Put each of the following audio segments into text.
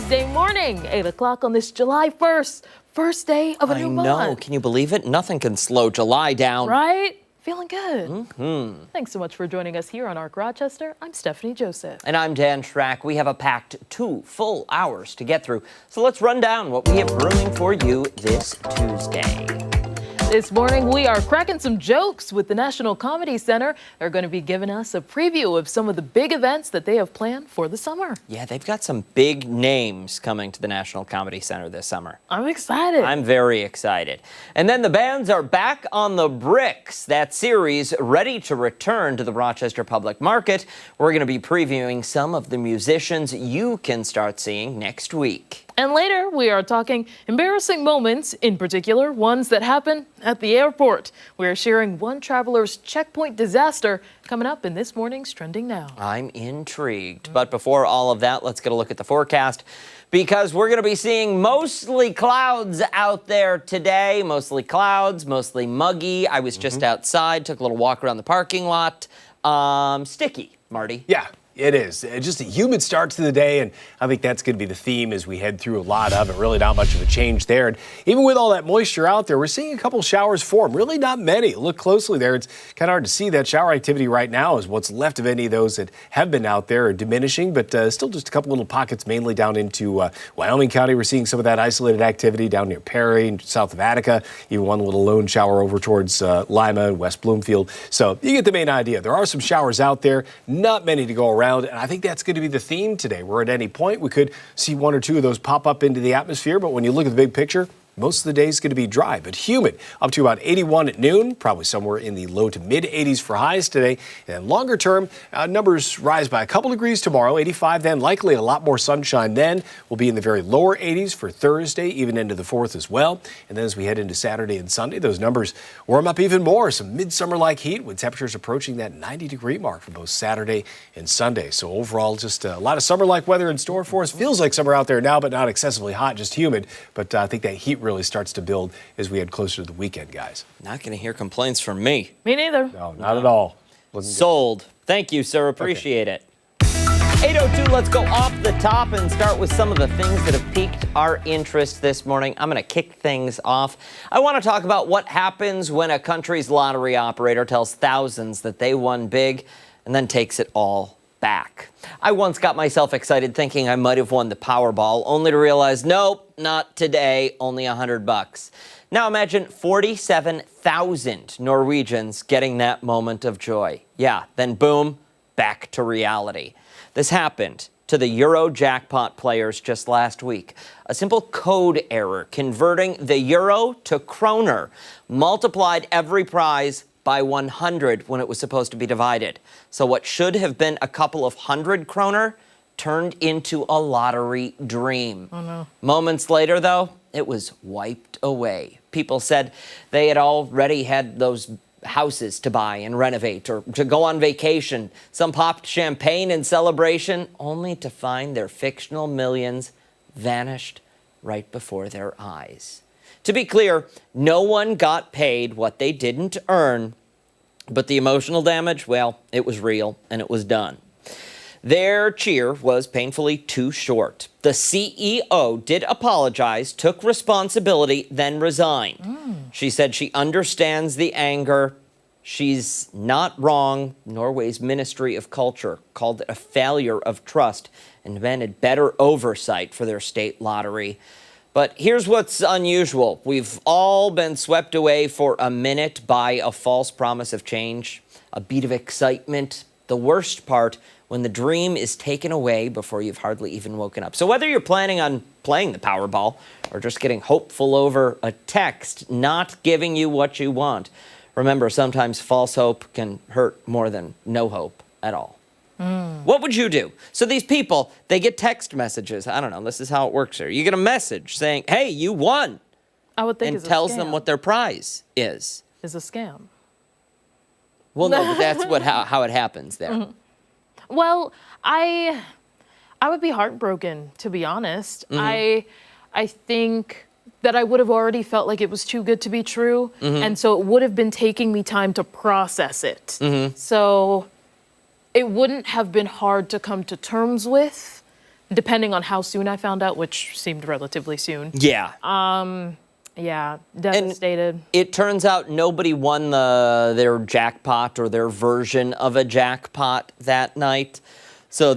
Tuesday morning, 8 o'clock on this July 1st, first day of a new month. I know. Can you believe it? Nothing can slow July down. Right? Feeling good. Thanks so much for joining us here on ARC Rochester. I'm Stephannie Joseph. And I'm Dan Schrack. We have a packed 2 full hours to get through. So let's run down what we have brewing for you this Tuesday. This morning, we are cracking some jokes with the National Comedy Center. They're going to be giving us a preview of some of the big events that they have planned for the summer. Yeah, they've got some big names coming to the National Comedy Center this summer. I'm excited. I'm very excited. And then the bands are back on the bricks. That series ready to return to the Rochester Public Market. We're going to be previewing some of the musicians you can start seeing next week. And later, we are talking embarrassing moments, in particular, ones that happen at the airport. We are sharing one traveler's checkpoint disaster coming up in this morning's Trending Now. I'm intrigued. But before all of that, let's get a look at the forecast, because we're going to be seeing mostly clouds out there today. Mostly clouds, mostly muggy. I was just outside, took a little walk around the parking lot. Sticky, Marty. Yeah. It is. Just a humid start to the day, and I think that's going to be the theme as we head through a lot of it. Really not much of a change there. And even with all that moisture out there, we're seeing a couple showers form. Really not many. Look closely there. It's kind of hard to see that shower activity right now, as what's left of any of those that have been out there are diminishing, but still just a couple little pockets, mainly down into Wyoming County. We're seeing some of that isolated activity down near Perry and south of Attica, even one little lone shower over towards Lima and West Bloomfield. So you get the main idea. There are some showers out there, not many to go around. And I think that's going to be the theme today, where at any point we could see one or two of those pop up into the atmosphere. But when you look at the big picture, most of the day is going to be dry, but humid, up to about 81 at noon, probably somewhere in the low to mid 80s for highs today. And longer term, numbers rise by a couple degrees tomorrow, 85 then, likely a lot more sunshine then. We'll be in the very lower 80s for Thursday, even into the 4th as well. And then as we head into Saturday and Sunday, those numbers warm up even more. Some midsummer-like heat with temperatures approaching that 90-degree mark for both Saturday and Sunday. So overall, just a lot of summer-like weather in store for us. Feels like summer out there now, but not excessively hot, just humid. But I think that heat really starts to build as we head closer to the weekend, guys. Not going to hear complaints from me. Me neither. No, not at all. Sold. Thank you, sir. Appreciate it. 8:02, let's go off the top and start with some of the things that have piqued our interest this morning. I'm going to kick things off. I want to talk about what happens when a country's lottery operator tells thousands that they won big and then takes it all back. I once got myself excited thinking I might have won the Powerball, only to realize, nope, not today, only $100. Now imagine 47,000 Norwegians getting that moment of joy. Yeah, then boom, back to reality. This happened to the Euro jackpot players just last week. A simple code error converting the euro to kroner multiplied every prize by 100 when it was supposed to be divided. So what should have been a couple of 100 kroner turned into a lottery dream. Oh no. Moments later, though, it was wiped away. People said they had already had those houses to buy and renovate or to go on vacation. Some popped champagne in celebration, only to find their fictional millions vanished right before their eyes. To be clear, no one got paid what they didn't earn, but the emotional damage, well, it was real and it was done. Their cheer was painfully too short. The CEO did apologize, took responsibility, then resigned. She said she understands the anger. She's not wrong. Norway's Ministry of Culture called it a failure of trust and demanded better oversight for their state lottery. But here's what's unusual. We've all been swept away for a minute by a false promise of change, a beat of excitement. The worst part, when the dream is taken away before you've hardly even woken up. So whether you're planning on playing the Powerball or just getting hopeful over a text not giving you what you want, remember, sometimes false hope can hurt more than no hope at all. What would you do? So these people, they get text messages. I don't know. This is how it works here. You get a message saying, hey, you won. I would think and tells them what their prize is. Is a scam. Well, no, but that's how it happens there. Well, I would be heartbroken, to be honest. I think that I would have already felt like it was too good to be true. And so it would have been taking me time to process it. So it wouldn't have been hard to come to terms with, depending on how soon I found out, which seemed relatively soon. Yeah. Yeah, devastated. It turns out nobody won their jackpot or their version of a jackpot that night. So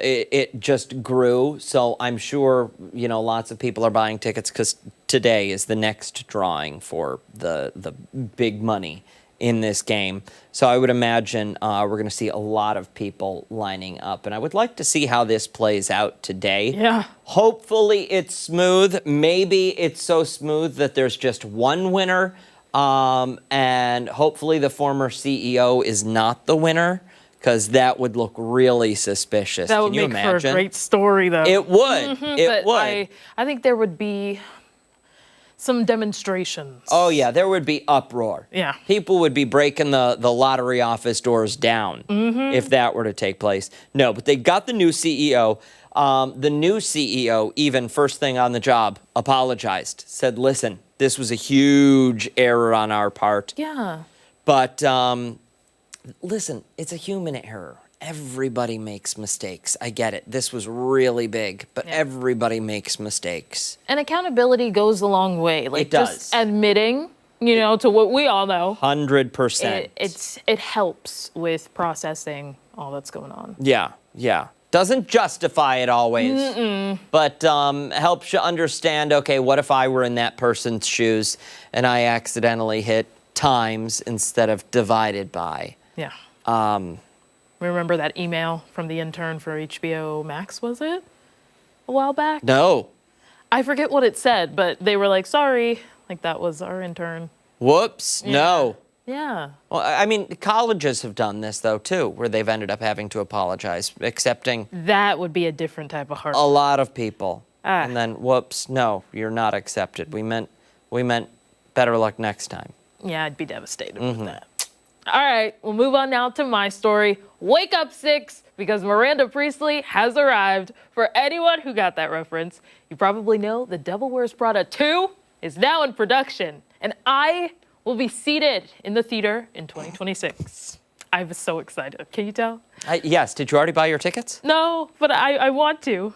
it just grew. So I'm sure, lots of people are buying tickets because today is the next drawing for the big money in this game. So I would imagine we're going to see a lot of people lining up. And I would like to see how this plays out today. Yeah. Hopefully it's smooth. Maybe it's so smooth that there's just one winner. And hopefully the former CEO is not the winner, because that would look really suspicious. That would Can you make imagine? for a great story, though. It would. It But would. I think there would be some demonstrations. Oh, yeah, there would be uproar. Yeah. People would be breaking the lottery office doors down if that were to take place. No, but they got the new CEO. The new CEO, even first thing on the job, apologized, said, listen, this was a huge error on our part. Yeah. But listen, it's a human error. Everybody makes mistakes. I get it. This was really big, but everybody makes mistakes. And accountability goes a long way. Like, It does. just admitting, to what we all know. 100%. It helps with processing all that's going on. Yeah, yeah. Doesn't justify it always, but helps you understand, okay, what if I were in that person's shoes and I accidentally hit times instead of divided by? Yeah. Remember that email from the intern for HBO Max, was it? A while back? No. I forget what it said, but they were like, sorry, like that was our intern. Whoops, no. Yeah. Well, I mean, colleges have done this, though, too, where they've ended up having to apologize, accepting That would be a different type of heart. a lot of people. Ah. And then, whoops, no, you're not accepted. We meant better luck next time. Yeah, I'd be devastated with that. All right, we'll move on now to my story. Wake up, 6, because Miranda Priestley has arrived. For anyone who got that reference, you probably know The Devil Wears Prada 2 is now in production, and I will be seated in the theater in 2026. I was so excited. Can you tell? Yes, did you already buy your tickets? No, but I want to.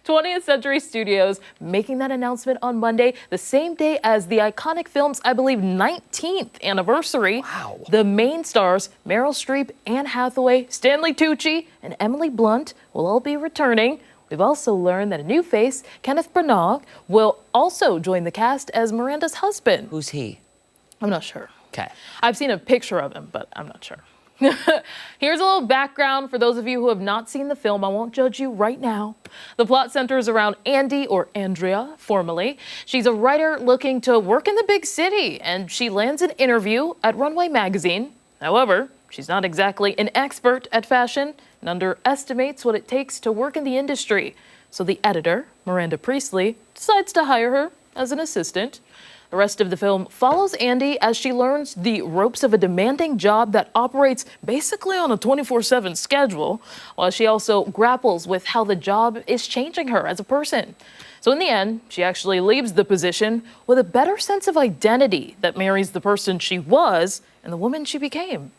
20th Century Studios making that announcement on Monday, the same day as the iconic film's, I believe, 19th anniversary. Wow. The main stars, Meryl Streep, Anne Hathaway, Stanley Tucci, and Emily Blunt will all be returning. We've also learned that a new face, Kenneth Branagh, will also join the cast as Miranda's husband. Who's he? I'm not sure. Okay. I've seen a picture of him, but I'm not sure. Here's a little background for those of you who have not seen the film. I won't judge you right now. The plot centers around Andy, or Andrea, formerly. She's a writer looking to work in the big city, and she lands an interview at Runway magazine. However, she's not exactly an expert at fashion and underestimates what it takes to work in the industry. So the editor, Miranda Priestley, decides to hire her as an assistant. The rest of the film follows Andy as she learns the ropes of a demanding job that operates basically on a 24/7 schedule, while she also grapples with how the job is changing her as a person. So in the end, she actually leaves the position with a better sense of identity that marries the person she was and the woman she became.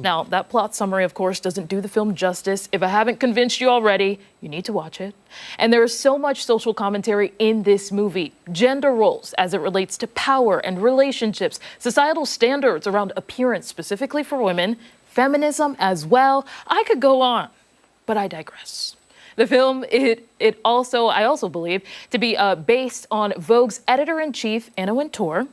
Now, that plot summary, of course, doesn't do the film justice. If I haven't convinced you already, you need to watch it. And there is so much social commentary in this movie. Gender roles as it relates to power and relationships, societal standards around appearance specifically for women, feminism as well. I could go on, but I digress. The film, I also believe, to be based on Vogue's editor-in-chief, Anna Wintour.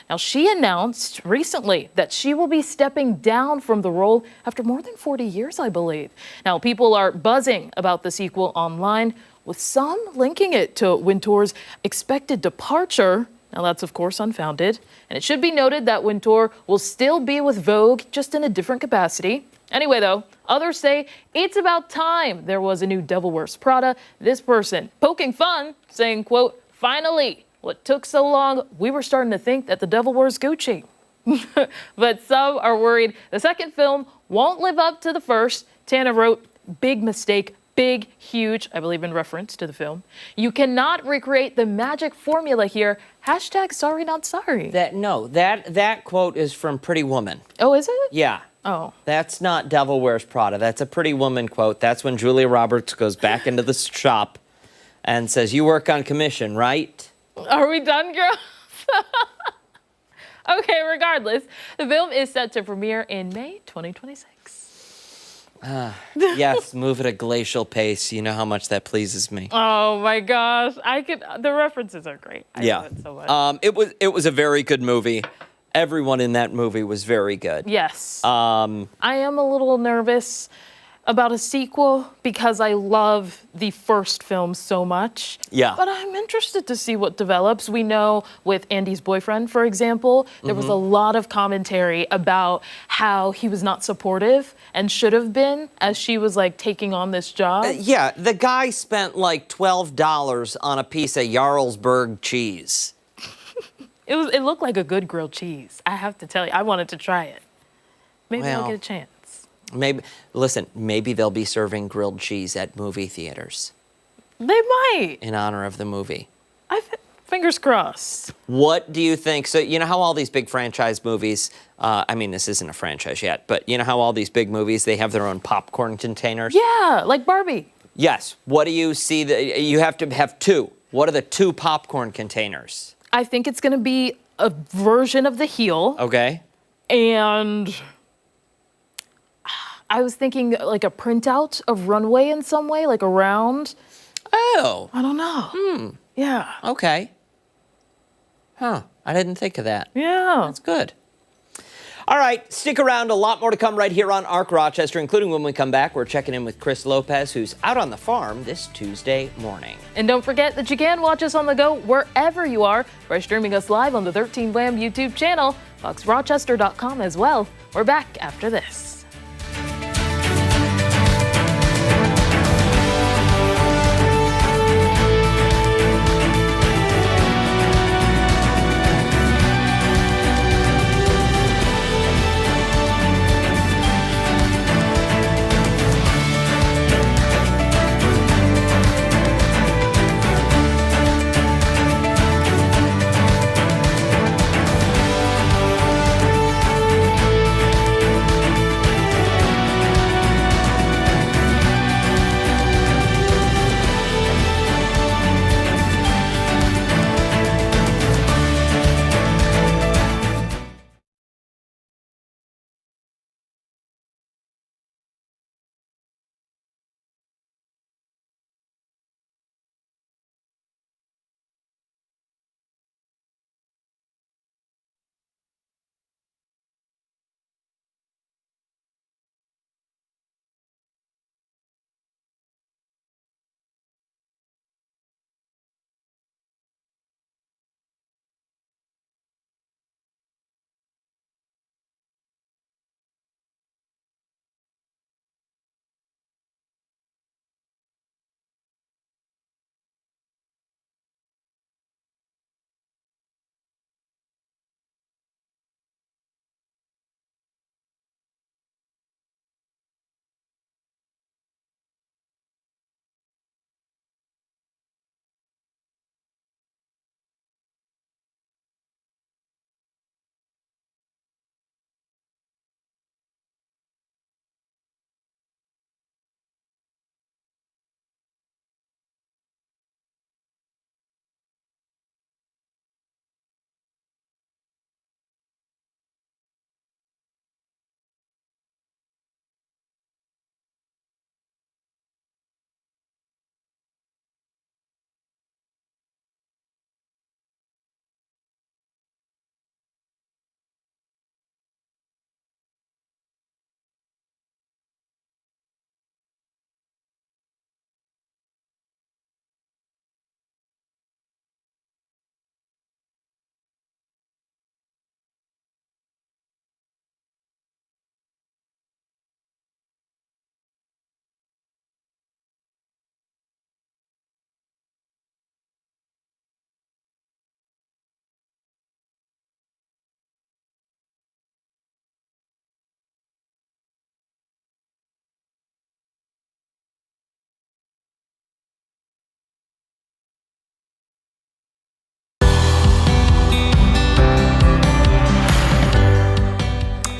Now, she announced recently that she will be stepping down from the role after more than 40 years, I believe. Now, people are buzzing about the sequel online, with some linking it to Wintour's expected departure. Now, that's, of course, unfounded. And it should be noted that Wintour will still be with Vogue, just in a different capacity. Anyway, though, others say it's about time there was a new Devil Wears Prada. This person poking fun, saying, quote, finally, what took so long, we were starting to think that the Devil Wears Gucci. But some are worried the second film won't live up to the first. Tana wrote, big mistake, big, huge, I believe in reference to the film. You cannot recreate the magic formula here. Hashtag sorry, not sorry. That quote is from Pretty Woman. Oh, is it? Yeah. Oh. That's not Devil Wears Prada. That's a Pretty Woman quote. That's when Julia Roberts goes back into the shop and says, "You work on commission, right?" Are we done, girls? Okay, regardless, the film is set to premiere in May 2026. Yes, move at a glacial pace. You know how much that pleases me. Oh my gosh, the references are great. I love it so much. It was a very good movie. Everyone in that movie was very good. Yes. I am a little nervous about a sequel because I love the first film so much. Yeah. But I'm interested to see what develops. We know with Andy's boyfriend, for example, there was a lot of commentary about how he was not supportive and should have been as she was like taking on this job. Yeah, the guy spent like $12 on a piece of Jarlsberg cheese. It looked like a good grilled cheese. I have to tell you, I wanted to try it. Maybe I'll Well, get a chance. Maybe they'll be serving grilled cheese at movie theaters They might. in honor of the movie. Fingers crossed. What do you think? So, you know how all these big franchise movies, this isn't a franchise yet, but you know how all these big movies, they have their own popcorn containers? Yeah, like Barbie. Yes. What do you see? You have to have two. What are the two popcorn containers? I think it's going to be a version of the heel. Okay. And I was thinking like a printout of runway in some way, like around. Oh. I don't know. Yeah. Okay. Huh. I didn't think of that. Yeah. That's good. All right, stick around. A lot more to come right here on Arc Rochester, including when we come back. We're checking in with Chris Lopez, who's out on the farm this Tuesday morning. And don't forget that you can watch us on the go wherever you are by streaming us live on the 13 Blam YouTube channel, foxrochester.com as well. We're back after this.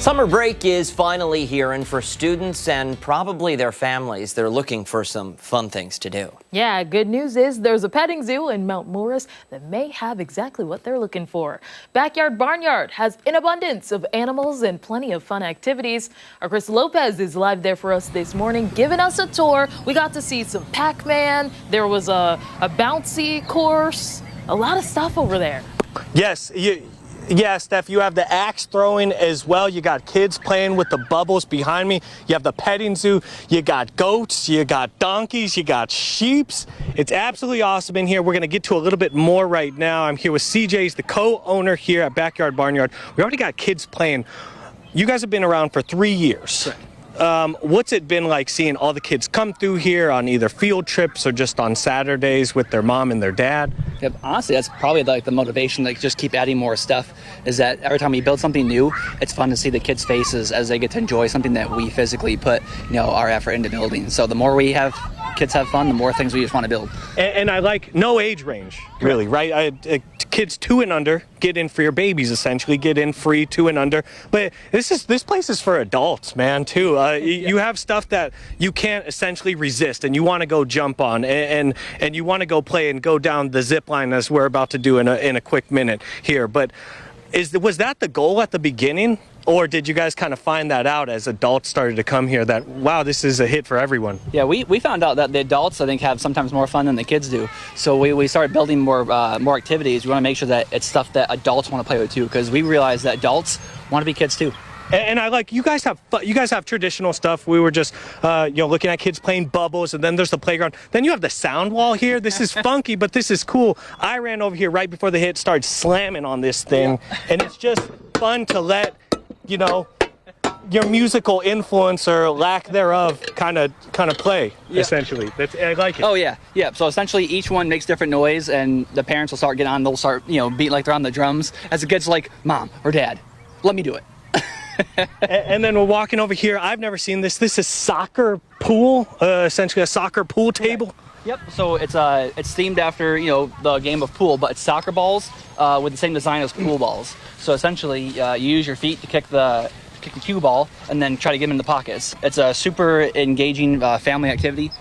Summer break is finally here, and for students and probably their families, they're looking for some fun things to do. Yeah, good news is there's a petting zoo in Mount Morris that may have exactly what they're looking for. Backyard Barnyard has an abundance of animals and plenty of fun activities. Our Chris Lopez is live there for us this morning, giving us a tour. We got to see some Pac-Man. There was a bouncy course, a lot of stuff over there. Yes, yeah, Steph, you have the axe throwing as well. You got kids playing with the bubbles behind me. You have the petting zoo. You got goats. You got donkeys. You got sheeps. It's absolutely awesome in here. We're going to get to a little bit more right now. I'm here with CJ's, the co-owner here at Backyard Barnyard. We already got kids playing. You guys have been around for 3 years. Right. What's it been like seeing all the kids come through here on either field trips or just on Saturdays with their mom and their dad? Yep, honestly, that's probably like the motivation to just keep adding more stuff, is that every time we build something new, it's fun to see the kids' faces as they get to enjoy something that we physically put, our effort into building. So the more we have kids have fun, the more things we just want to build. And I like no age range, really, right? Kids 2 and under get in for your babies, essentially get in free 2 and under. But this place is for adults, man, too. You have stuff that you can't essentially resist, and you want to go jump on, and you want to go play and go down the zip line as we're about to do in a quick minute here. But was that the goal at the beginning? Or did you guys kind of find that out as adults started to come here that, wow, this is a hit for everyone? Yeah, we found out that the adults, I think, have sometimes more fun than the kids do. So we started building more activities. We want to make sure that it's stuff that adults want to play with too, because we realize that adults want to be kids too. And I like, you guys have traditional stuff. We were just looking at kids playing bubbles, and then there's the playground. Then you have the sound wall here. This is funky, but this is cool. I ran over here right before the hit, started slamming on this thing, and it's just fun to let your musical influence or lack thereof kind of play, essentially. I like it. Oh, yeah. Yeah. So essentially each one makes different noise, and the parents will start getting on, they'll start, beating like they're on the drums. As the kids are like, Mom or Dad, let me do it. And then we're walking over here. I've never seen this. This is soccer pool, essentially a soccer pool table. Yep. So it's themed after the game of pool, but it's soccer balls with the same design as pool balls. So essentially, you use your feet to kick the cue ball and then try to get them in the pockets. It's a super engaging family activity.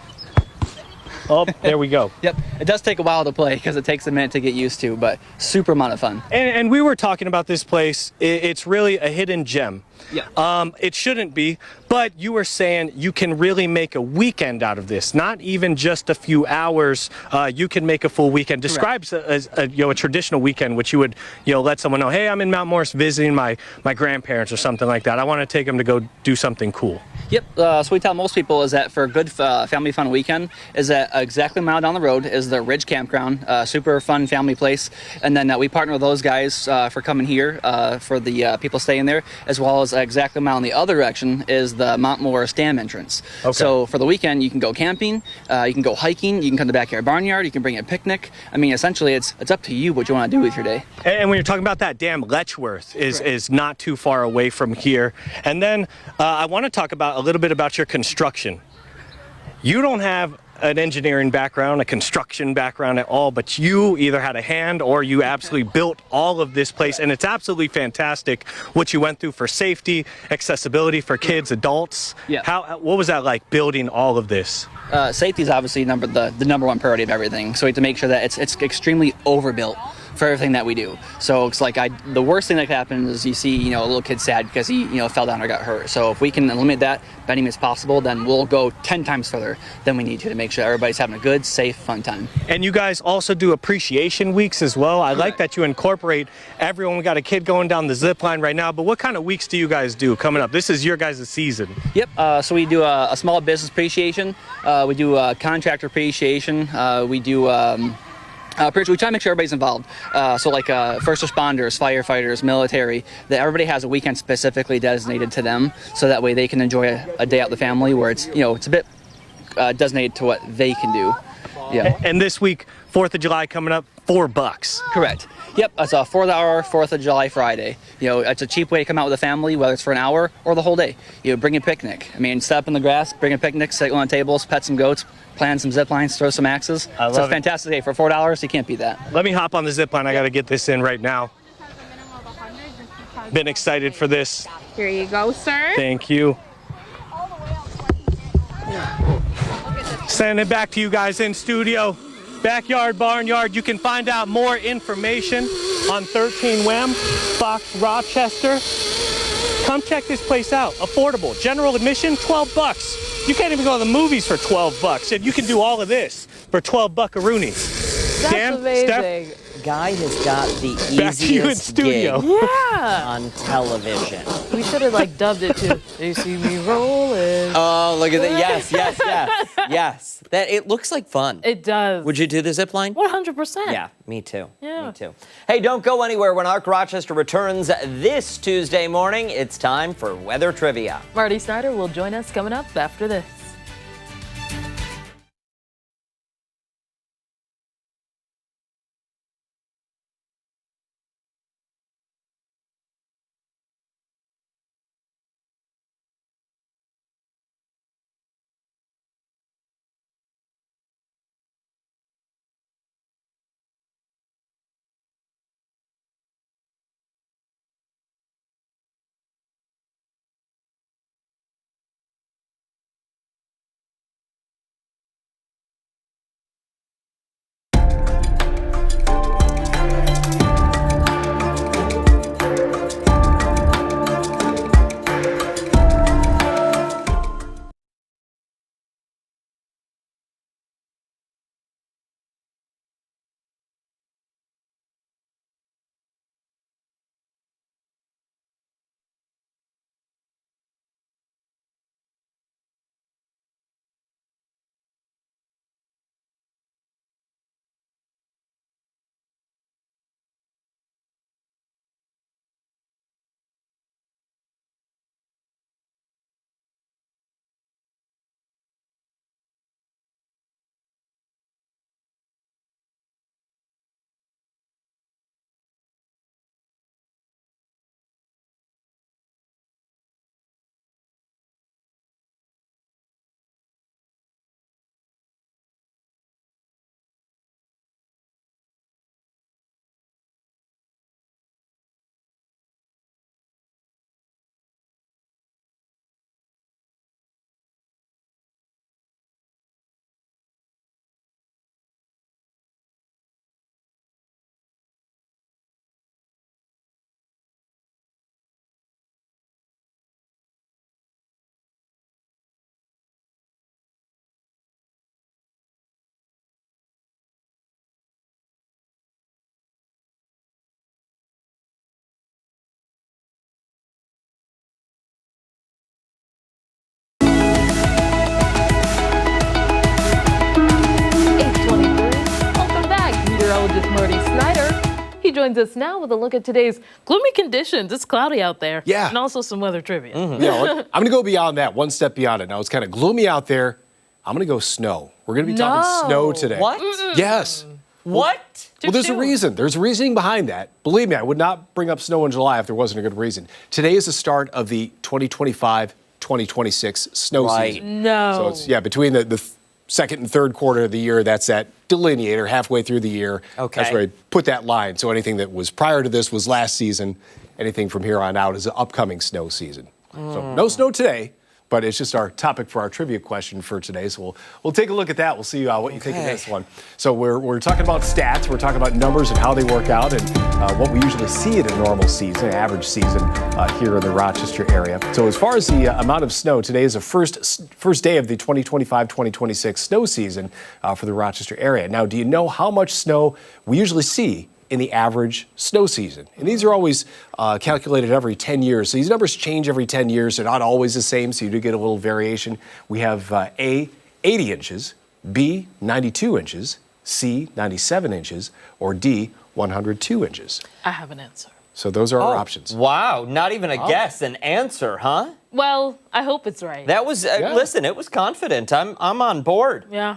Oh, there we go. Yep. It does take a while to play because it takes a minute to get used to, but super amount of fun. And we were talking about this place. It's really a hidden gem. Yeah. It shouldn't be, but you were saying you can really make a weekend out of this. Not even just a few hours. You can make a full weekend. Describes a traditional weekend, which you would let someone know, hey, I'm in Mount Morris visiting my grandparents or something like that. I want to take them to go do something cool. Yep. So we tell most people is that for a good family fun weekend is that exactly a mile down the road is the Ridge Campground, super fun family place, and then we partner with those guys for coming here for the people staying there, as well as exactly a mile in the other direction is the Mount Morris Dam entrance. Okay. So for the weekend you can go camping, you can go hiking, you can come to Backyard Barnyard, you can bring a picnic. I mean, essentially it's up to you what you want to do with your day. And when you're talking about that dam, Letchworth is not too far away from here. And then I want to talk about a little bit about your construction. You don't have an engineering background, a construction background at all, but you either had a hand or you absolutely built all of this place, and it's absolutely fantastic what you went through for safety, accessibility for kids, adults. Yeah. What was that like building all of this? Safety is obviously the number one priority of everything, so we have to make sure that it's extremely overbuilt for everything that we do. So it's like the worst thing that could happen is you see a little kid sad because he fell down or got hurt. So if we can eliminate that by any means possible, then we'll go 10 times further than we need to make sure everybody's having a good, safe, fun time. And you guys also do appreciation weeks as well. I like that you incorporate everyone. We got a kid going down the zip line right now, but what kind of weeks do you guys do coming up? This is your guys' season. Yep. So we do a small business appreciation. We do contractor appreciation. We do we try to make sure everybody's involved. So like first responders, firefighters, military, that everybody has a weekend specifically designated to them, so that way they can enjoy a day out with the family where it's it's a bit designated to what they can do. Yeah. And this week, 4th of July coming up, $4. Correct. Yep, it's a 4-hour 4th of July Friday. It's a cheap way to come out with a family, whether it's for an hour or the whole day. Bring a picnic. I mean, set up in the grass, bring a picnic, sit on tables, pet some goats, plan some zip lines, throw some axes. It's a fantastic day. For $4, you can't beat that. Let me hop on the zip line. I got to get this in right now. Been excited for this. Here you go, sir. Thank you. Sending it back to you guys in studio. Backyard, Barnyard. You can find out more information on 13 WEM, Fox, Rochester. Come check this place out. Affordable. General admission, 12 bucks. You can't even go to the movies for 12 bucks. And you can do all of this for 12 buckaroonies. That's Dan, amazing. Steph, Guy has got the back to you in easiest studio. gig Yeah. on television. We should have like dubbed it to "They see me rolling." Oh, look at that. Yes, yes, yes. Yes. That it looks like fun. It does. Would you do the zip line? 100%. Yeah, me too. Yeah. Me too. Hey, don't go anywhere when Arc Rochester returns this Tuesday morning. It's time for weather trivia. Marty Snyder will join us coming up after this. Meteorologist Marty Snyder. He joins us now with a look at today's gloomy conditions. It's cloudy out there. Yeah. And also some weather trivia. I'm going to go beyond that, one step beyond it. Now, it's kind of gloomy out there. I'm going to go snow. We're going to be talking snow today. What? Yes. What? Well, there's a reason. There's a reasoning behind that. Believe me, I would not bring up snow in July if there wasn't a good reason. Today is the start of the 2025-2026 snow season. No. So it's, between the second and third quarter of the year, that's that delineator halfway through the year. Okay. That's where I put that line. So anything that was prior to this was last season. Anything from here on out is the upcoming snow season. So no snow today, but it's just our topic for our trivia question for today. So we'll take a look at that. We'll see what you think of this one. So we're talking about stats. We're talking about numbers and how they work out and what we usually see in a normal season, average season here in the Rochester area. So as far as the amount of snow, today is the first day of the 2025-2026 snow season for the Rochester area. Now, do you know how much snow we usually see in the average snow season? And these are always calculated every 10 years. So these numbers change every 10 years. They're not always the same, so you do get a little variation. We have A, 80 inches, B, 92 inches, C, 97 inches, or D, 102 inches. I have an answer. So those are our options. Wow, not even a guess, an answer, huh? Well, I hope it's right. That was, listen, it was confident. I'm on board. Yeah.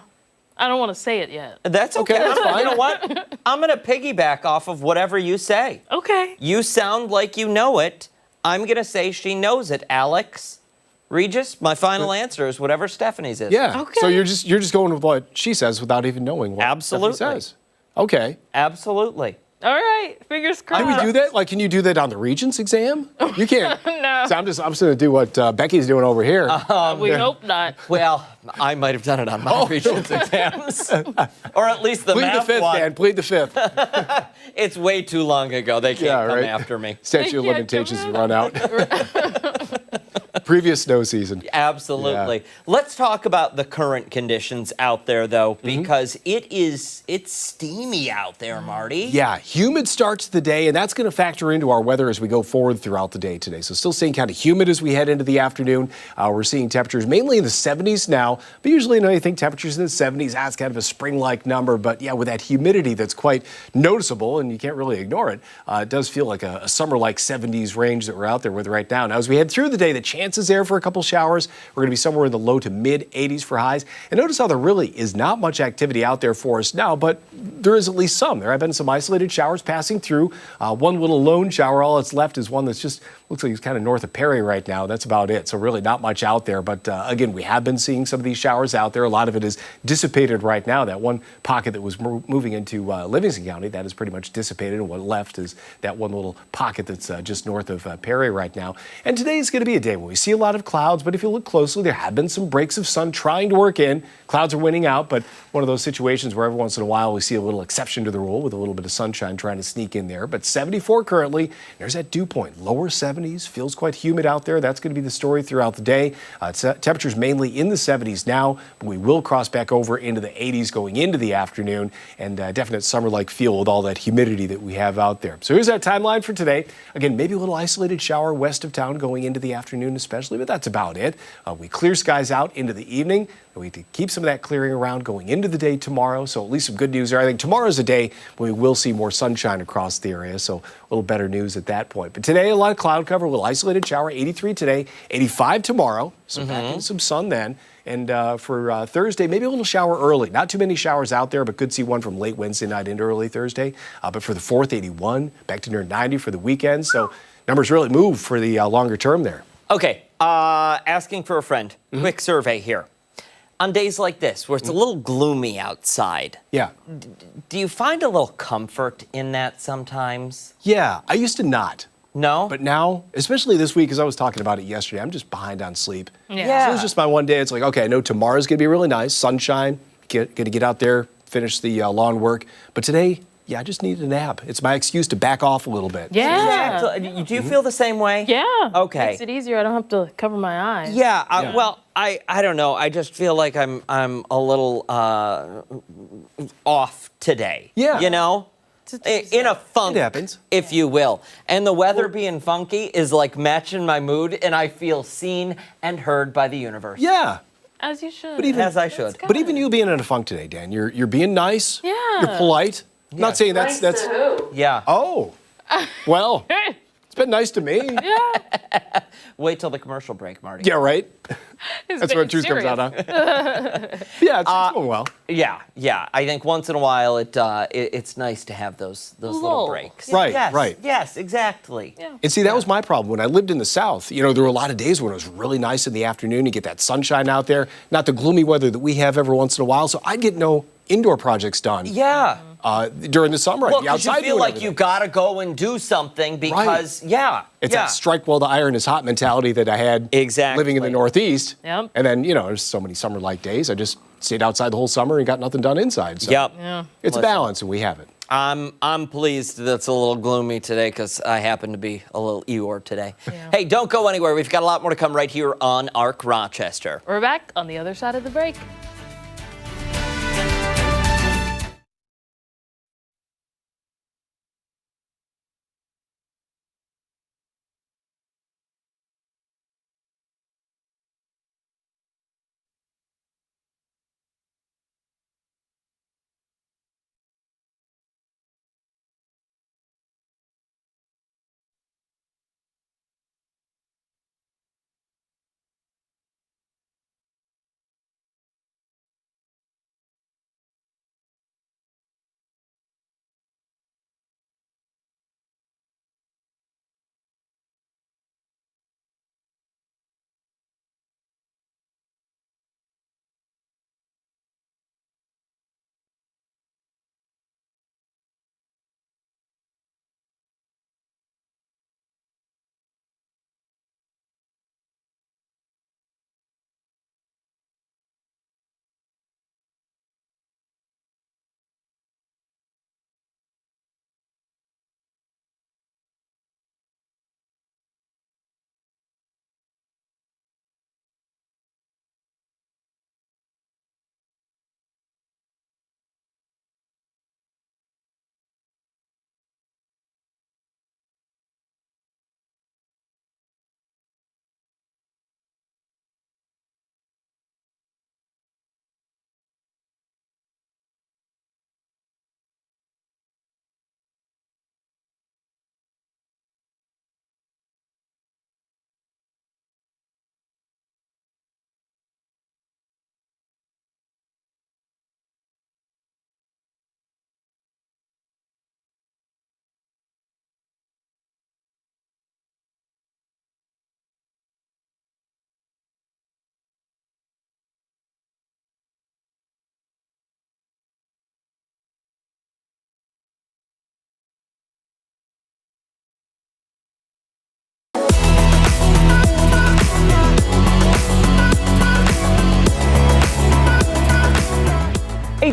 I don't want to say it yet. That's okay. that's fine. You know what? I'm going to piggyback off of whatever you say. Okay. You sound like you know it. I'm going to say she knows it, Alex. Regis, my final answer is whatever Stephanie's is. Yeah. Okay. So you're just going with what she says without even knowing what Absolutely. Stephanie says. Okay. Absolutely. All right, fingers crossed. Can we do that? Like, can you do that on the Regents exam? You can't. No. So I'm just going to do what Becky's doing over here. We hope not. Well, I might have done it on my Regents exams. Or at least the Plead the math fifth, one. Dan. Plead the fifth. It's way too long ago. They can't come after me. Statute of They can't limitations has come run out. Previous snow season. Absolutely. Let's talk about the current conditions out there, though, because it's steamy out there, Marty. Yeah, humid start to the day, and that's going to factor into our weather as we go forward throughout the day today. So still staying kind of humid as we head into the afternoon. We're seeing temperatures mainly in the 70s now, but usually, you think temperatures in the 70s, that's kind of a spring-like number. But yeah, with that humidity that's quite noticeable, and you can't really ignore it, it does feel like a summer-like 70s range that we're out there with right now. Now, as we head through the day, the chances there for a couple showers. We're going to be somewhere in the low to mid 80s for highs. And notice how there really is not much activity out there for us now, but there is at least some. There have been some isolated showers passing through. One little lone shower. All that's left is one that's just looks like it's kind of north of Perry right now. That's about it. So really not much out there. But again, we have been seeing some of these showers out there. A lot of it is dissipated right now. That one pocket that was moving into Livingston County, that is pretty much dissipated. And what left is that one little pocket that's just north of Perry right now. And today is going to be a day when we see a lot of clouds. But if you look closely, there have been some breaks of sun trying to work in. Clouds are winning out, but one of those situations where every once in a while we see a little exception to the rule with a little bit of sunshine trying to sneak in there. But 74 currently. There's that dew point. Lower 70s. Feels quite humid out there. That's going to be the story throughout the day. Temperatures mainly in the 70s now, but we will cross back over into the 80s going into the afternoon, and definite summer-like feel with all that humidity that we have out there. So here's our timeline for today. Again, maybe a little isolated shower west of town going into the afternoon especially, but that's about it. We clear skies out into the evening. We keep some of that clearing around going into the day tomorrow, so at least some good news there. I think tomorrow's a day when we will see more sunshine across the area, so a little better news at that point. But today, a lot of cloud cover, a little isolated shower, 83 today, 85 tomorrow, so back in some sun then. And for Thursday, maybe a little shower early. Not too many showers out there, but could see one from late Wednesday night into early Thursday. But for the 4th, 81, back to near 90 for the weekend, so numbers really move for the longer term there. Okay, asking for a friend. Quick survey here. On days like this, where it's a little gloomy outside, Yeah. do you find a little comfort in that sometimes? Yeah, I used to not. No? But now, especially this week, as I was talking about it yesterday, I'm just behind on sleep. Yeah. So it's just my one day. It's like, okay, I know tomorrow's going to be really nice, sunshine, going to get out there, finish the lawn work. But today, yeah, I just need a nap. It's my excuse to back off a little bit. Yeah. Exactly. Do you feel the same way? Yeah. Okay. Makes it easier. I don't have to cover my eyes. Yeah, well, I don't know. I just feel like I'm a little off today. Yeah. You know? In a funk, It happens. if you will. And the weather being funky is like matching my mood, and I feel seen and heard by the universe. Yeah. As you should. But even- As I should. But even you being in a funk today, Dan, you're being nice. Yeah. You're polite. I'm not saying that's. Yeah. Oh. Well, it's been nice to me. Yeah. Wait till the commercial break, Marty. Yeah, right? It's That's where the truth comes out, huh? Yeah, it's going well. Yeah. I think once in a while it's nice to have those little Lull. breaks. Right, Yes, right. Yes, exactly. Yeah. And see, that was my problem. When I lived in the South, there were a lot of days when it was really nice in the afternoon. You get that sunshine out there, not the gloomy weather that we have every once in a while. So I'd get no indoor projects done Yeah. during the summer. Well, I'd be because you outside feel doing like everything. you gotta go and do something because, It's that strike while the iron is hot mentality that I had Exactly. living in the Northeast. Yep. And then, there's so many summer-like days. I just stayed outside the whole summer and got nothing done inside. So Yep. Yeah. it's a balance, and we have it. I'm pleased that it's a little gloomy today because I happen to be a little Eeyore today. Yeah. Hey, don't go anywhere. We've got a lot more to come right here on ARC Rochester. We're back on the other side of the break.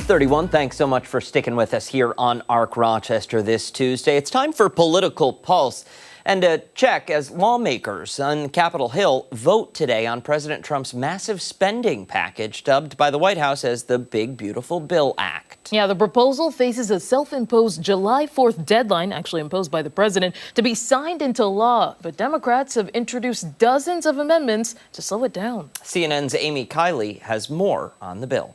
2:31. Thanks so much for sticking with us here on ARC Rochester this Tuesday. It's time for Political Pulse. And a check as lawmakers on Capitol Hill vote today on President Trump's massive spending package, dubbed by the White House as the Big Beautiful Bill Act. Yeah, the proposal faces a self-imposed July 4th deadline, actually imposed by the president, to be signed into law. But Democrats have introduced dozens of amendments to slow it down. CNN's Amy Kelley has more on the bill.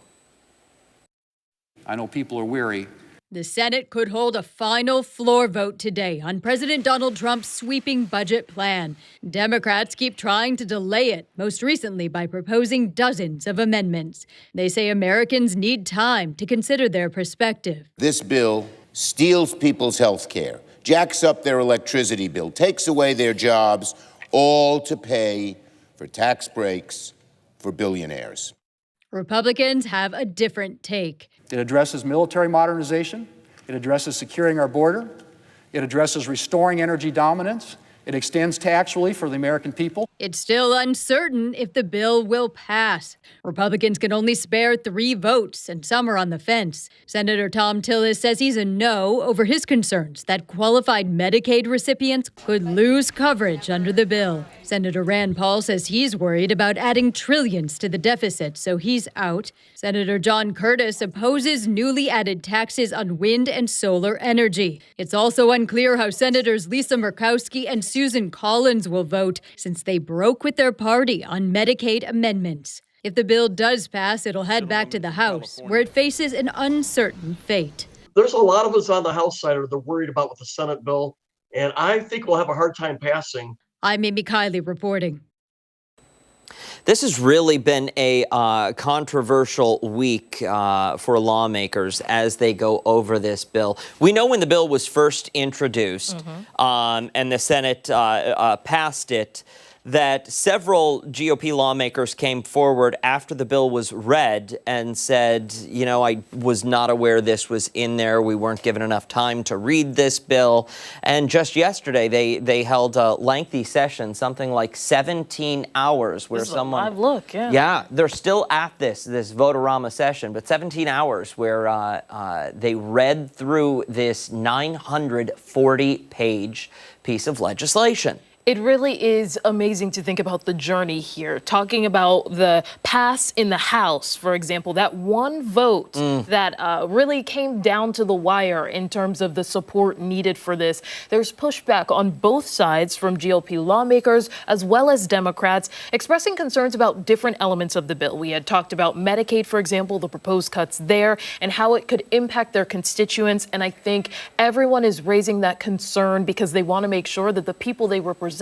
I know people are weary. The Senate could hold a final floor vote today on President Donald Trump's sweeping budget plan. Democrats keep trying to delay it, most recently by proposing dozens of amendments. They say Americans need time to consider their perspective. This bill steals people's health care, jacks up their electricity bill, takes away their jobs, all to pay for tax breaks for billionaires. Republicans have a different take. It addresses military modernization. It addresses securing our border. It addresses restoring energy dominance. It extends tax relief for the American people. It's still uncertain if the bill will pass. Republicans can only spare 3 votes, and some are on the fence. Senator Thom Tillis says he's a no over his concerns that qualified Medicaid recipients could lose coverage under the bill. Senator Rand Paul says he's worried about adding trillions to the deficit, so he's out. Senator John Curtis opposes newly added taxes on wind and solar energy. It's also unclear how Senators Lisa Murkowski and Susan Collins will vote, since they broke with their party on Medicaid amendments. If the bill does pass, it'll head back to the House, where it faces an uncertain fate. There's a lot of us on the House side that are worried about with the Senate bill, and I think we'll have a hard time passing. I'm Amy Kelley reporting. This has really been a controversial week for lawmakers as they go over this bill. We know when the bill was first introduced and the Senate passed it, that several GOP lawmakers came forward after the bill was read and said, you know, I was not aware this was in there. We weren't given enough time to read this bill. And just yesterday, they held a lengthy session, something like 17 hours, where This is a live look, yeah. Yeah, they're still at this Votorama session, but 17 hours where they read through this 940-page piece of legislation. It really is amazing to think about the journey here. Talking about the pass in the House, for example, that one vote that really came down to the wire in terms of the support needed for this. There's pushback on both sides from GOP lawmakers as well as Democrats expressing concerns about different elements of the bill. We had talked about Medicaid, for example, the proposed cuts there and how it could impact their constituents. And I think everyone is raising that concern because they want to make sure that the people they represent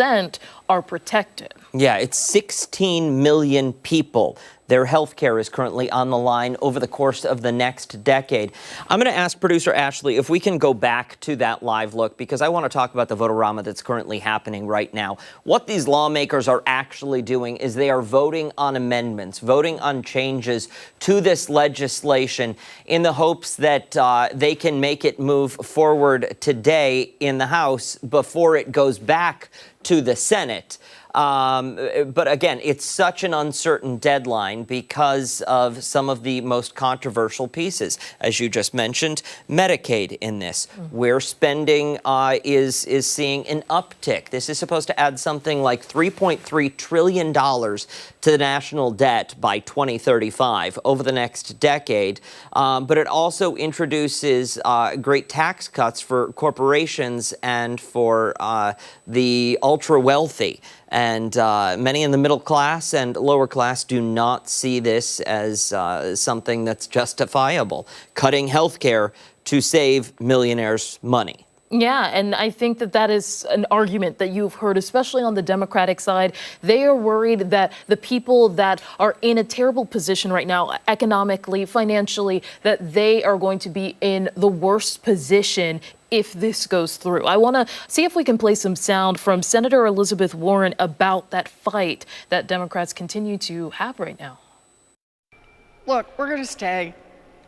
are protected. Yeah, it's 16 million people. Their health care is currently on the line over the course of the next decade. I'm going to ask producer Ashley if we can go back to that live look, because I want to talk about the Votorama that's currently happening right now. What these lawmakers are actually doing is they are voting on amendments, voting on changes to this legislation in the hopes that they can make it move forward today in the House before it goes back to the Senate. But again, it's such an uncertain deadline because of some of the most controversial pieces. As you just mentioned, Medicaid in this, where spending is seeing an uptick. This is supposed to add something like $3.3 trillion to the national debt by 2035 over the next decade. But it also introduces great tax cuts for corporations and for the ultra wealthy. And many in the middle class and lower class do not see this as something that's justifiable. Cutting health care to save millionaires money. Yeah, and I think that is an argument that you've heard, especially on the Democratic side. They are worried that the people that are in a terrible position right now, economically, financially, that they are going to be in the worst position if this goes through. I want to see if we can play some sound from Senator Elizabeth Warren about that fight that Democrats continue to have right now. Look, we're going to stay.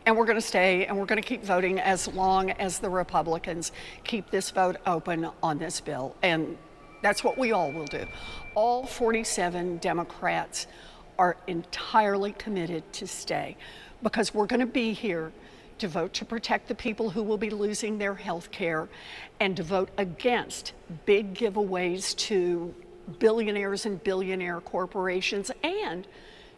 And we're going to stay, and we're going to keep voting as long as the Republicans keep this vote open on this bill. And that's what we all will do. All 47 Democrats are entirely committed to stay, because we're going to be here to vote to protect the people who will be losing their health care, and to vote against big giveaways to billionaires and billionaire corporations, and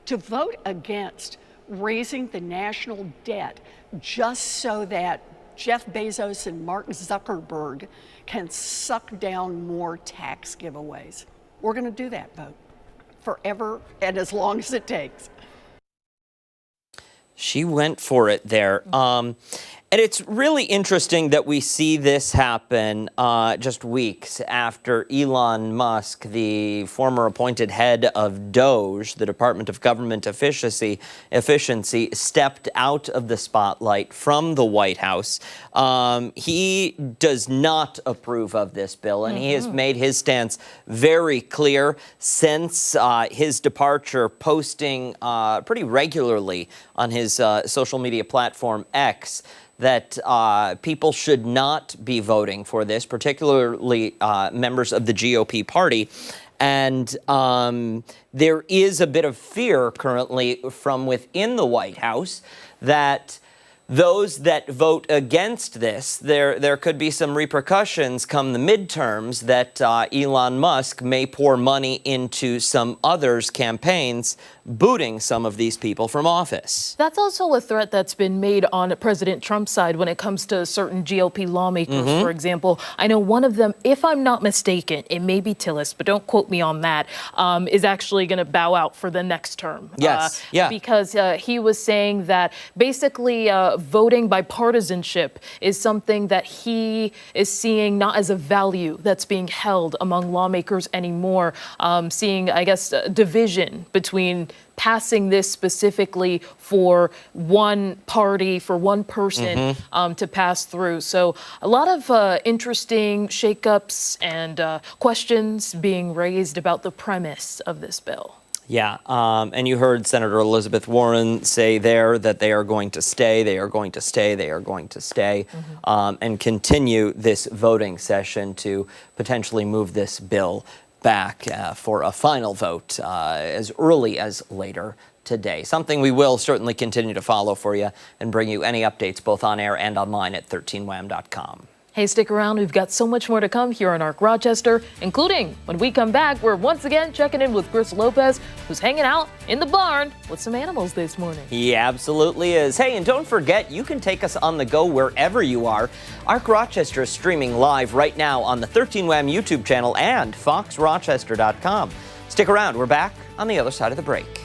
to vote against raising the national debt just so that Jeff Bezos and Mark Zuckerberg can suck down more tax giveaways. We're going to do that vote forever and as long as it takes. She went for it there. And it's really interesting that we see this happen just weeks after Elon Musk, the former appointed head of DOGE, the Department of Government Efficiency, stepped out of the spotlight from the White House. He does not approve of this bill, and he has made his stance very clear since his departure, posting pretty regularly on his social media platform X that people should not be voting for this, particularly members of the GOP party. And there is a bit of fear currently from within the White House that those that vote against this, there could be some repercussions come the midterms that Elon Musk may pour money into some others' campaigns, booting some of these people from office. That's also a threat that's been made on President Trump's side when it comes to certain GOP lawmakers, for example. I know one of them, if I'm not mistaken, it may be Tillis, but don't quote me on that, is actually going to bow out for the next term. Yes, Because he was saying that basically voting by partisanship is something that he is seeing not as a value that's being held among lawmakers anymore, seeing, I guess, division between passing this specifically for one party, for one person to pass through. So a lot of interesting shakeups and questions being raised about the premise of this bill. Yeah, and you heard Senator Elizabeth Warren say there that they are going to stay, they are going to stay, they are going to stay, and continue this voting session to potentially move this bill back for a final vote as early as later today. Something we will certainly continue to follow for you and bring you any updates both on air and online at 13wham.com. Hey, stick around. We've got so much more to come here on ARC Rochester, including when we come back, we're once again checking in with Chris Lopez, who's hanging out in the barn with some animals this morning. He absolutely is. Hey, and don't forget, you can take us on the go wherever you are. ARC Rochester is streaming live right now on the 13wham YouTube channel and foxrochester.com. Stick around. We're back on the other side of the break.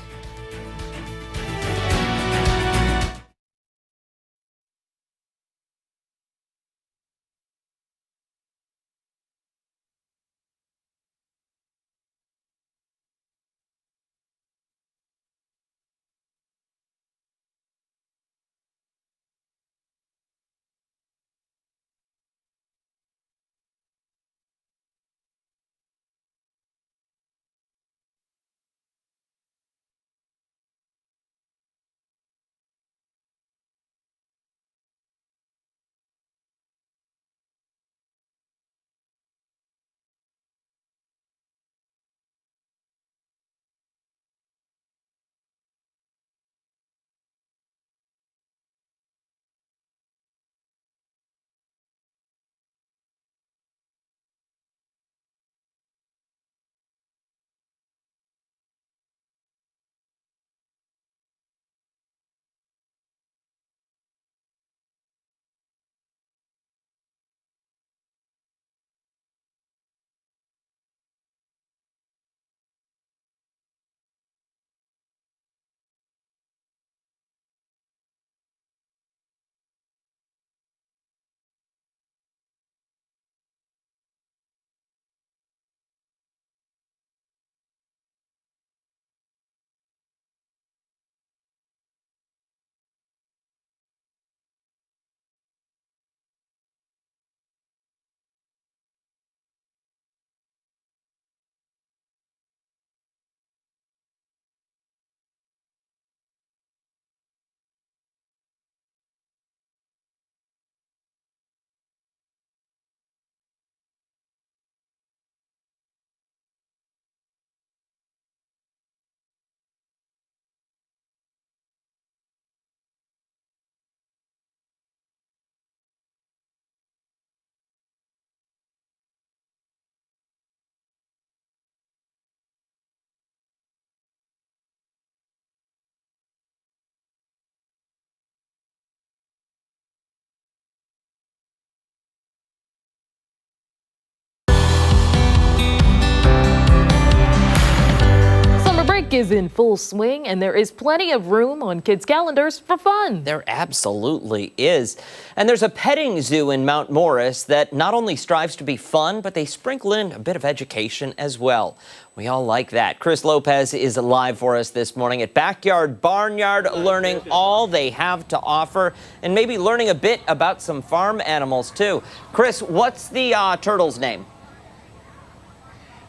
is in full swing, and there is plenty of room on kids' calendars for fun. There absolutely is. And there's a petting zoo in Mount Morris that not only strives to be fun, but they sprinkle in a bit of education as well. We all like that. Chris Lopez is live for us this morning at Backyard Barnyard, learning all they have to offer and maybe learning a bit about some farm animals, too. Chris, what's the turtle's name?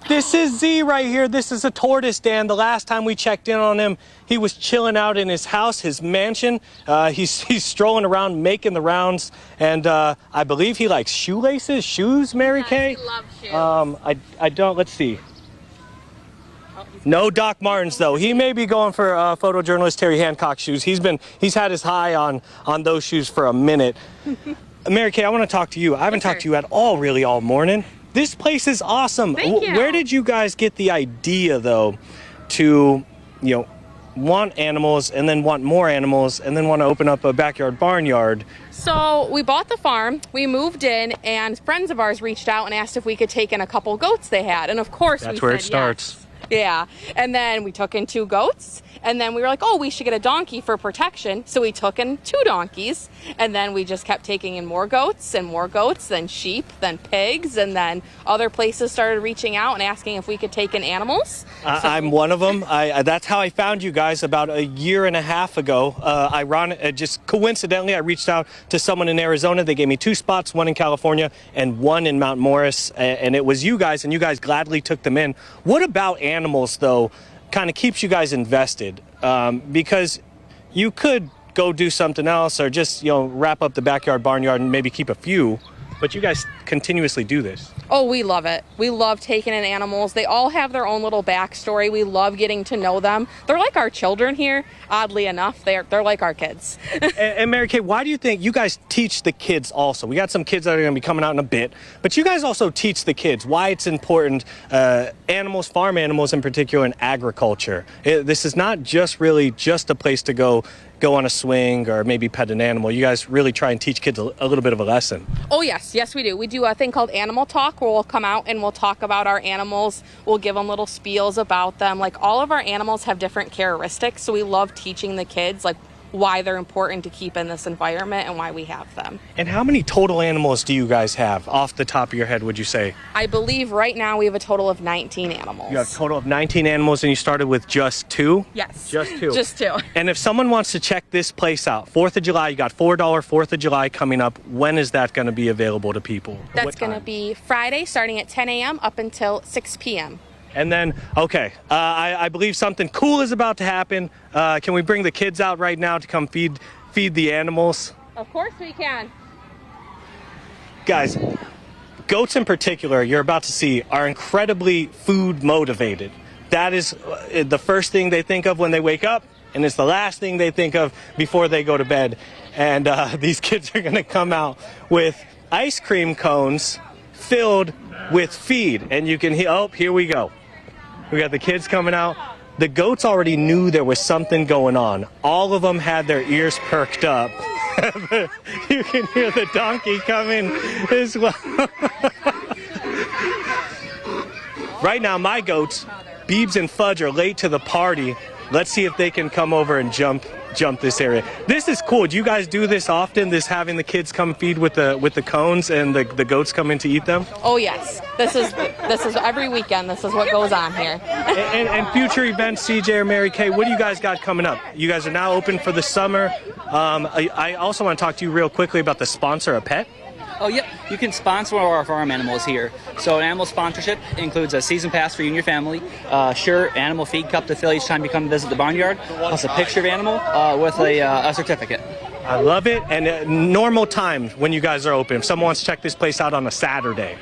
This is Z right here. This is a tortoise, Dan. The last time we checked in on him, he was chilling out in his house, his mansion. He's strolling around, making the rounds, and I believe he likes shoes, Mary Kay? He loves shoes. I don't, let's see. No Doc Martens, though. He may be going for photojournalist Terry Hancock shoes. He's had his eye on those shoes for a minute. Mary Kay, I want to talk to you. I haven't talked to you at all, really, all morning. This place is awesome. Thank you. Where did you guys get the idea, though, to, want animals and then want more animals and then want to open up a backyard barnyard? So we bought the farm, we moved in, and friends of ours reached out and asked if we could take in a couple goats they had. And of course That's we where it said starts. yes. Yeah. And then we took in 2 goats. And then we were like, oh, we should get a donkey for protection. So we took in 2 donkeys. And then we just kept taking in more goats, then sheep, then pigs. And then other places started reaching out and asking if we could take in animals. I'm one of them. That's how I found you guys about a year and a half ago. Just coincidentally, I reached out to someone in Arizona. They gave me 2 spots, one in California and one in Mount Morris. And it was you guys, and you guys gladly took them in. What about animals, though, kind of keeps you guys invested? Because you could go do something else or just, wrap up the backyard barnyard and maybe keep a few, but you guys continuously do this. Oh, we love it. We love taking in animals. They all have their own little backstory. We love getting to know them. They're like our children here, oddly enough. They're like our kids. and Mary Kay, why do you think you guys teach the kids also? We got some kids that are going to be coming out in a bit, but you guys also teach the kids why it's important, animals, farm animals in particular, and agriculture. This is not just really just a place to go on a swing or maybe pet an animal. You guys really try and teach kids a little bit of a lesson. Oh, yes, we do. We do a thing called Animal Talk, where we'll come out and we'll talk about our animals. We'll give them little spiels about them. Like, all of our animals have different characteristics, so we love teaching the kids, like, why they're important to keep in this environment and why we have them. And how many total animals do you guys have off the top of your head, would you say? I believe right now we have a total of 19 animals. You have a total of 19 animals and you started with just 2? Yes. Just 2. Just 2. And if someone wants to check this place out, 4th of July, you got $4 4th of July coming up. When is that going to be available to people? That's going to be Friday starting at 10 a.m. up until 6 p.m. And then, okay, I believe something cool is about to happen. Can we bring the kids out right now to come feed the animals? Of course we can. Guys, goats in particular, you're about to see, are incredibly food motivated. That is the first thing they think of when they wake up, and it's the last thing they think of before they go to bed. And these kids are going to come out with ice cream cones filled with feed. And you can hear, oh, here we go. We got the kids coming out. The goats already knew there was something going on. All of them had their ears perked up. You can hear the donkey coming as well. Right now, my goats, Beebs and Fudge, are late to the party. Let's see if they can come over and jump this area. This is cool. Do you guys do this often, this having the kids come feed with the cones and the goats come in to eat them? Oh, yes. This is every weekend. This is what goes on here. and future events, CJ or Mary Kay, what do you guys got coming up? You guys are now open for the summer. I also want to talk to you real quickly about the Sponsor a Pet. Oh, yep. You can sponsor one of our farm animals here. So an animal sponsorship includes a season pass for you and your family, shirt, animal feed cup to fill each time you come visit the barnyard, plus a picture of animal with a certificate. I love it. And normal time when you guys are open, if someone wants to check this place out on a Saturday.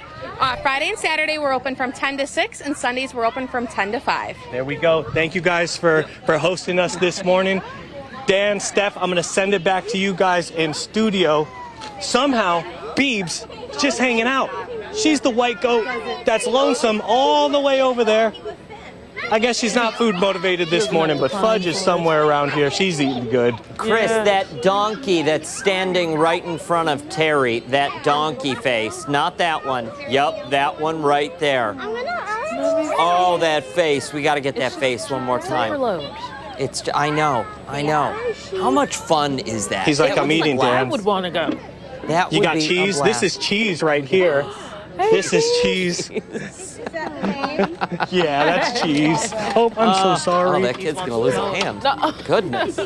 Friday and Saturday we're open from 10 to 6, and Sundays we're open from 10 to 5. There we go. Thank you guys for hosting us this morning. Dan, Steph, I'm going to send it back to you guys in studio. Somehow, Beebs is just hanging out. She's the white goat that's lonesome all the way over there. I guess she's not food motivated this morning, but Fudge is somewhere around here. She's eating good. Chris, that donkey that's standing right in front of Terry, that donkey face, not that one. Yep, that one right there. Oh, that face. We got to get that face one more time. Overload. I know. How much fun is that? He's like, I'm eating, I Dan. would want to go. That You would got be a cheese? blast. This is cheese right here. This is cheese. Yeah, that's cheese. Oh, I'm so sorry. Oh, that kid's going to lose a hand. Goodness.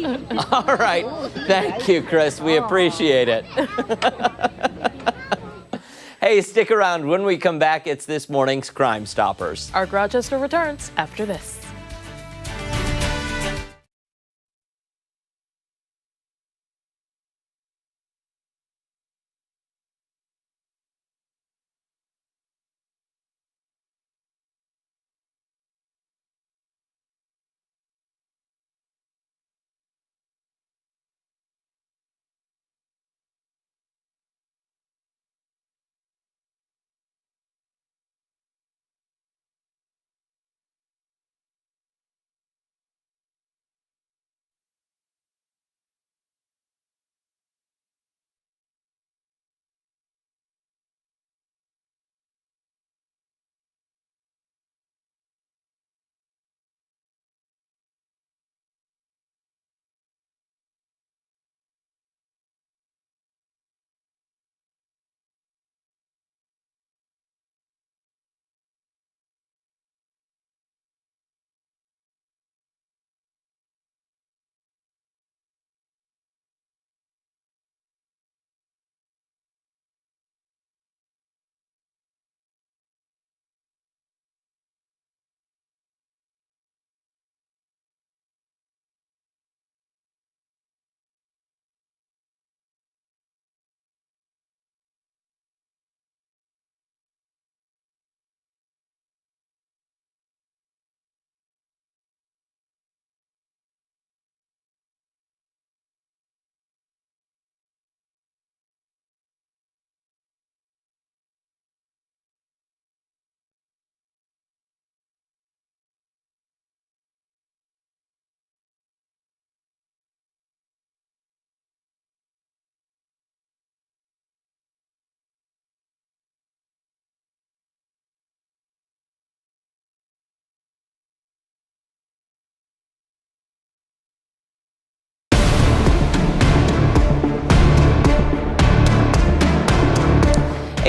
All right. Thank you, Chris. We appreciate it. Hey, stick around. When we come back, it's this morning's Crime Stoppers. Our Rochester returns after this.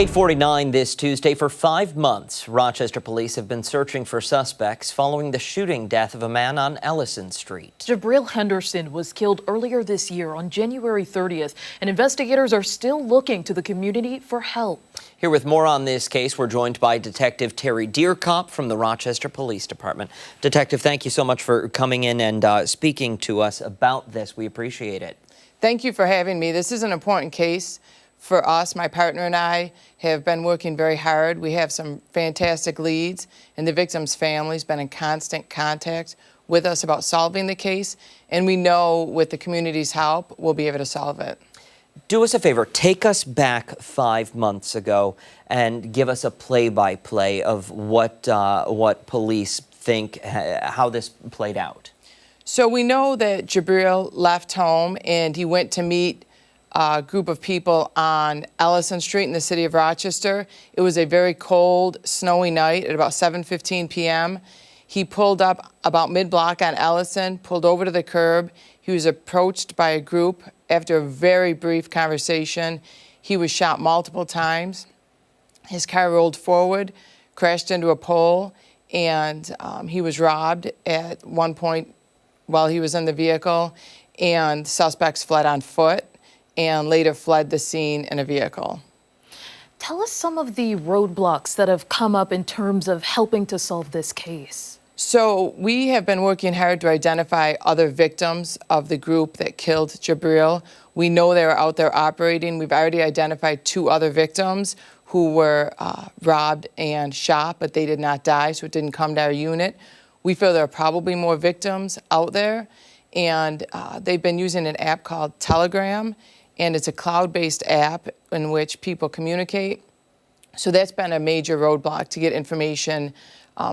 .849 this Tuesday. For 5 months, Rochester police have been searching for suspects following the shooting death of a man on Ellison Street. Jabril Henderson was killed earlier this year on January 30th, and investigators are still looking to the community for help. Here with more on this case, we're joined by Detective Terry Deerkop from the Rochester Police Department. Detective, thank you so much for coming in and speaking to us about this. We appreciate it. Thank you for having me. This is an important case for us. My partner and I have been working very hard. We have some fantastic leads, and the victim's family's been in constant contact with us about solving the case, and we know with the community's help, we'll be able to solve it. Do us a favor, take us back 5 months ago and give us a play-by-play of what police think, how this played out. So we know that Jabril left home and he went to meet a group of people on Ellison Street in the city of Rochester. It was a very cold, snowy night at about 7:15 p.m. He pulled up about mid-block on Ellison, pulled over to the curb. He was approached by a group. After a very brief conversation, he was shot multiple times. His car rolled forward, crashed into a pole, and he was robbed at one point while he was in the vehicle, and suspects fled on foot and later fled the scene in a vehicle. Tell us some of the roadblocks that have come up in terms of helping to solve this case. So we have been working hard to identify other victims of the group that killed Jabril. We know they were out there operating. We've already identified 2 other victims who were robbed and shot, but they did not die, so it didn't come to our unit. We feel there are probably more victims out there, and they've been using an app called Telegram, and it's a cloud-based app in which people communicate. So that's been a major roadblock to get information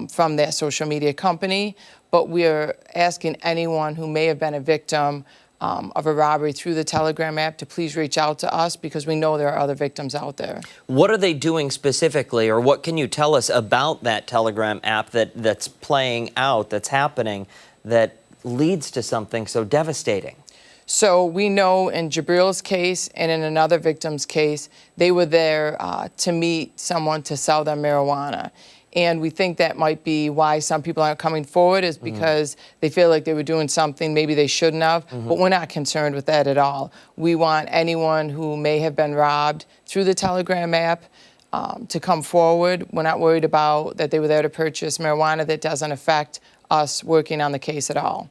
from that social media company. But we're asking anyone who may have been a victim of a robbery through the Telegram app to please reach out to us because we know there are other victims out there. What are they doing specifically, or what can you tell us about that Telegram app that's playing out, that's happening, that leads to something so devastating? So we know in Jabril's case and in another victim's case, they were there to meet someone to sell them marijuana. And we think that might be why some people aren't coming forward, is because they feel like they were doing something maybe they shouldn't have. But we're not concerned with that at all. We want anyone who may have been robbed through the Telegram app to come forward. We're not worried about that they were there to purchase marijuana. That doesn't affect us working on the case at all.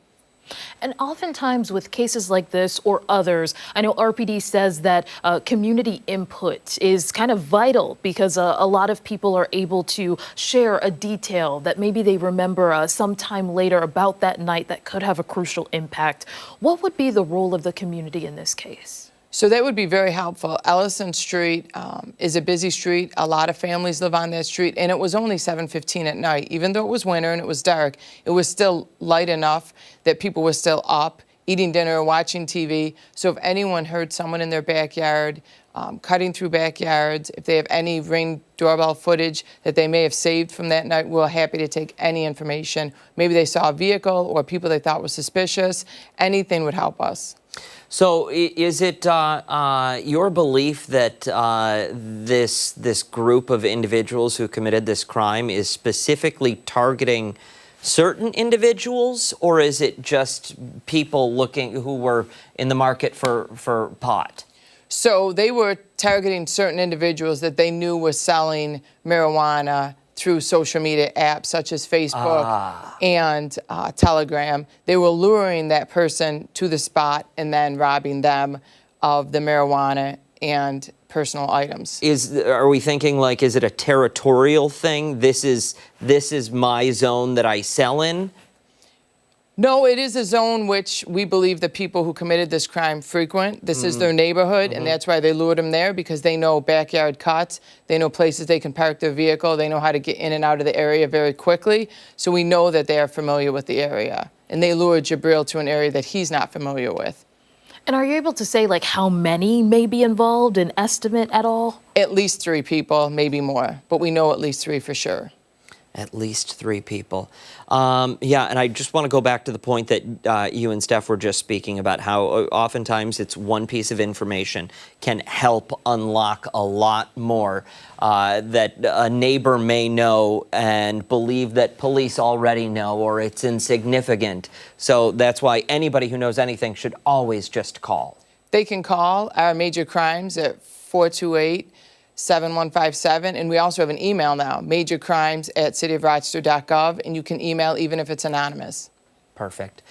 And oftentimes with cases like this or others, I know RPD says that community input is kind of vital because a lot of people are able to share a detail that maybe they remember sometime later about that night that could have a crucial impact. What would be the role of the community in this case? So that would be very helpful. Ellison Street is a busy street. A lot of families live on that street, and it was only 7:15 at night. Even though it was winter and it was dark, it was still light enough that people were still up, eating dinner, watching TV. So if anyone heard someone in their backyard, cutting through backyards, if they have any Ring doorbell footage that they may have saved from that night, we're happy to take any information. Maybe they saw a vehicle or people they thought was suspicious. Anything would help us. So is it your belief that this group of individuals who committed this crime is specifically targeting certain individuals, or is it just people who were in the market for pot? So they were targeting certain individuals that they knew were selling marijuana through social media apps such as Facebook and Telegram. They were luring that person to the spot and then robbing them of the marijuana and personal items. Are we thinking, like, is it a territorial thing? This is my zone that I sell in? No, it is a zone which we believe the people who committed this crime frequent. This is their neighborhood, and that's why they lured them there, because they know backyard cuts, they know places they can park their vehicle, they know how to get in and out of the area very quickly. So we know that they are familiar with the area, and they lured Jabril to an area that he's not familiar with. And are you able to say, like, how many may be involved, an estimate at all? At least 3 people, maybe more, but we know at least 3 for sure. At least 3 people. Yeah, and I just want to go back to the point that you and Steph were just speaking about, how oftentimes it's one piece of information can help unlock a lot more that a neighbor may know and believe that police already know, or it's insignificant. So that's why anybody who knows anything should always just call. They can call our major crimes at 428-7157, and we also have an email now, majorcrimes@cityofrochester.gov, and you can email even if it's anonymous. Perfect.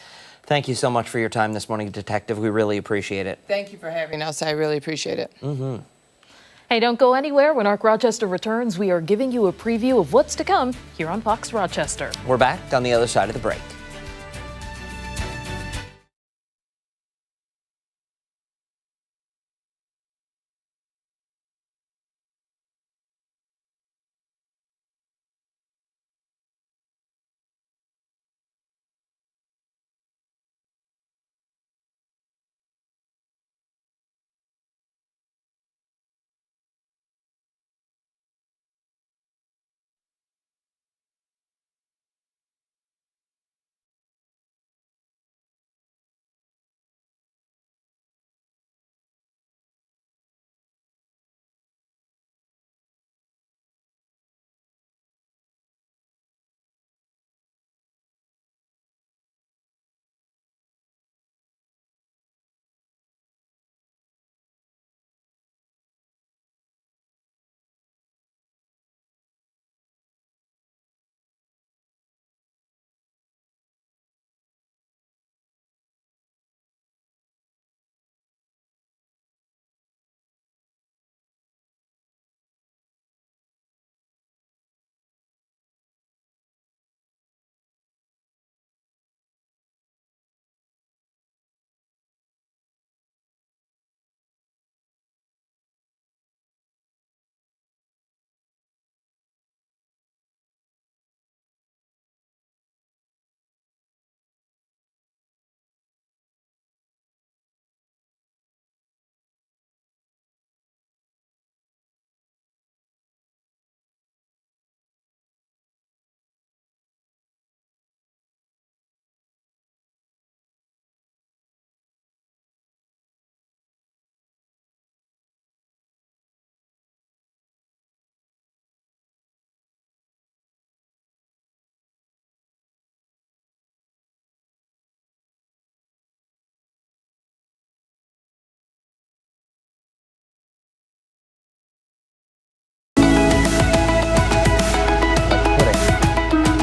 Thank you so much for your time this morning, Detective. We really appreciate it. Thank you for having us. I really appreciate it. Hey, don't go anywhere. When ARC Rochester returns, we are giving you a preview of what's to come here on Fox Rochester. We're back on the other side of the break.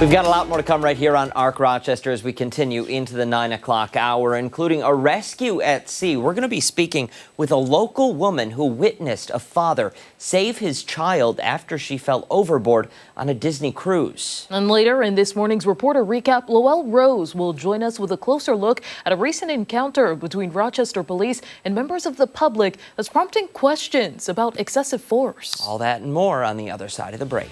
We've got a lot more to come right here on Arc Rochester as we continue into the 9 o'clock hour, including a rescue at sea. We're going to be speaking with a local woman who witnessed a father save his child after she fell overboard on a Disney cruise. And later in this morning's reporter recap, Lowell Rose will join us with a closer look at a recent encounter between Rochester police and members of the public that's prompting questions about excessive force. All that and more on the other side of the break.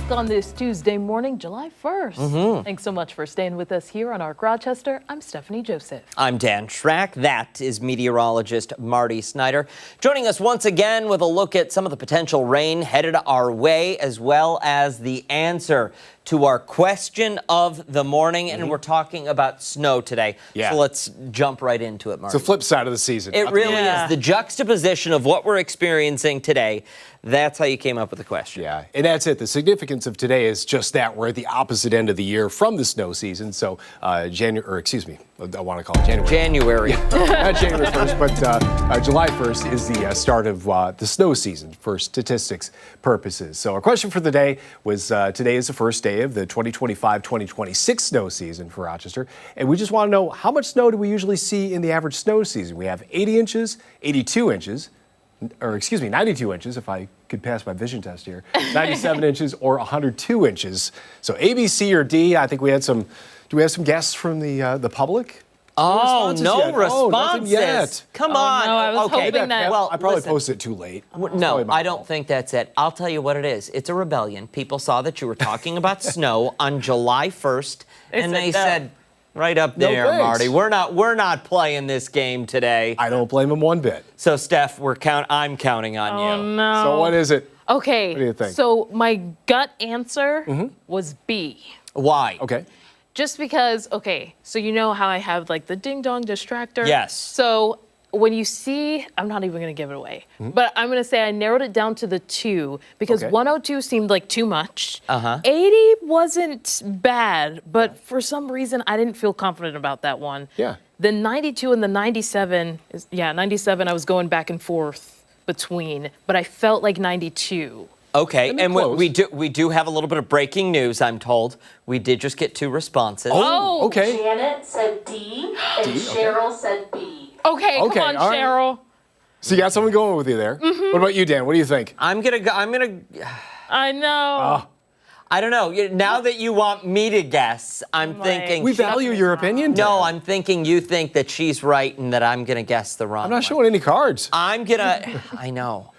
On this Tuesday morning, July 1st. Thanks so much for staying with us here on Arc Rochester. I'm Stephannie Joseph. I'm Dan Schrack. That is meteorologist Marty Snyder. Joining us once again with a look at some of the potential rain headed our way, as well as the answer to our question of the morning. And we're talking about snow today. Yeah. So let's jump right into it, Marty. It's the flip side of the season. It really is. The juxtaposition of what we're experiencing today. That's how you came up with the question. Yeah, and that's it. The significance of today is just that. We're at the opposite end of the year from the snow season. So I want to call it January. January. Not January 1st, but July 1st is the start of the snow season for statistics purposes. So our question for the day was, today is the first day of the 2025-2026 snow season for Rochester. And we just want to know, how much snow do we usually see in the average snow season? We have 80 inches, 82 inches, 92 inches, if I could pass my vision test here, 97 inches, or 102 inches. So A, B, C, or D. I think we had some, do we have some guests from the public? Oh, no responses. Nothing yet. Come on. No, I was hoping that. Well, I probably posted it too late. No, I don't think that's it. I'll tell you what it is. It's a rebellion. People saw that you were talking about snow on July 1st, and they said, right up there, thanks. Marty, we're not playing this game today. I don't blame them one bit. So, Steph, I'm counting on you. Oh, no. So what is it? Okay. What do you think? So my gut answer was B. Why? Okay. Just because, okay, so you know how I have like the ding dong distractor? Yes. So when you see, I'm not even going to give it away, but I'm going to say I narrowed it down to the 2 because 102 seemed like too much. 80 wasn't bad, but for some reason I didn't feel confident about that one. Yeah. The 92 and the 97, 97 I was going back and forth between, but I felt like 92. Okay, and close. we do have a little bit of breaking news, I'm told. We did just get 2 responses. Oh, okay. Janet said D, and Cheryl said B. Okay, come on, all right. Cheryl. So you got someone going with you there. What about you, Dan? What do you think? I'm gonna go. I know. I don't know. Now that you want me to guess, I'm thinking. We value your opinion, Dan. No, I'm thinking you think that she's right and that I'm gonna guess the wrong. I'm not showing any cards. I'm gonna. I know.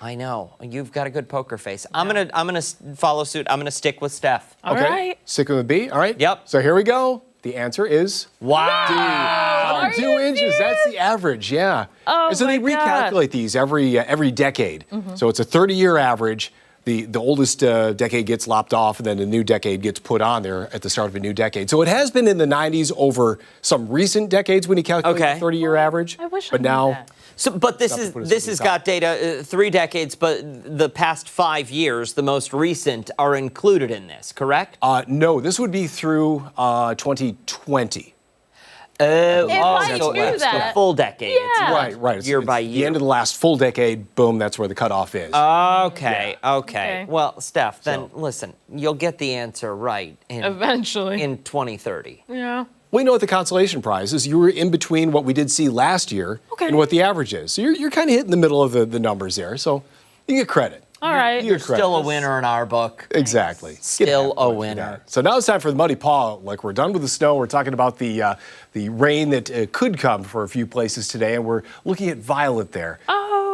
You've got a good poker face. I'm gonna follow suit. I'm gonna stick with Steph. All right. Sticking with B. All right. Yep. So here we go. The answer is Wow. 102 inches. That's the average. Yeah. Oh, and so they my God. recalculate these every decade. So it's a 30-year average. The oldest decade gets lopped off, and then the new decade gets put on there at the start of a new decade. So it has been in the 90s over some recent decades when you calculate the 30-year average. I wish I but knew now. that. So, but this has got data 3 decades, but the past 5 years, the most recent, are included in this, correct? No, this would be through 2020. If I so knew it's that. the full decade. It's Yeah. Right. Year by The year. end of the last full decade, boom, that's where the cutoff is. Okay. Well, Steph, then listen, you'll get the answer right Eventually. in 2030. Yeah. We know what the consolation prize is. You were in between what we did see last year and what the average is. So you're kind of hitting the middle of the numbers there. So you get credit. All right. You You're get credit. still a winner in our book. Exactly. Still Get a half point for winner. that. So now it's time for the muddy paw. Like, we're done with the snow. We're talking about the rain that could come for a few places today, and we're looking at Violet there.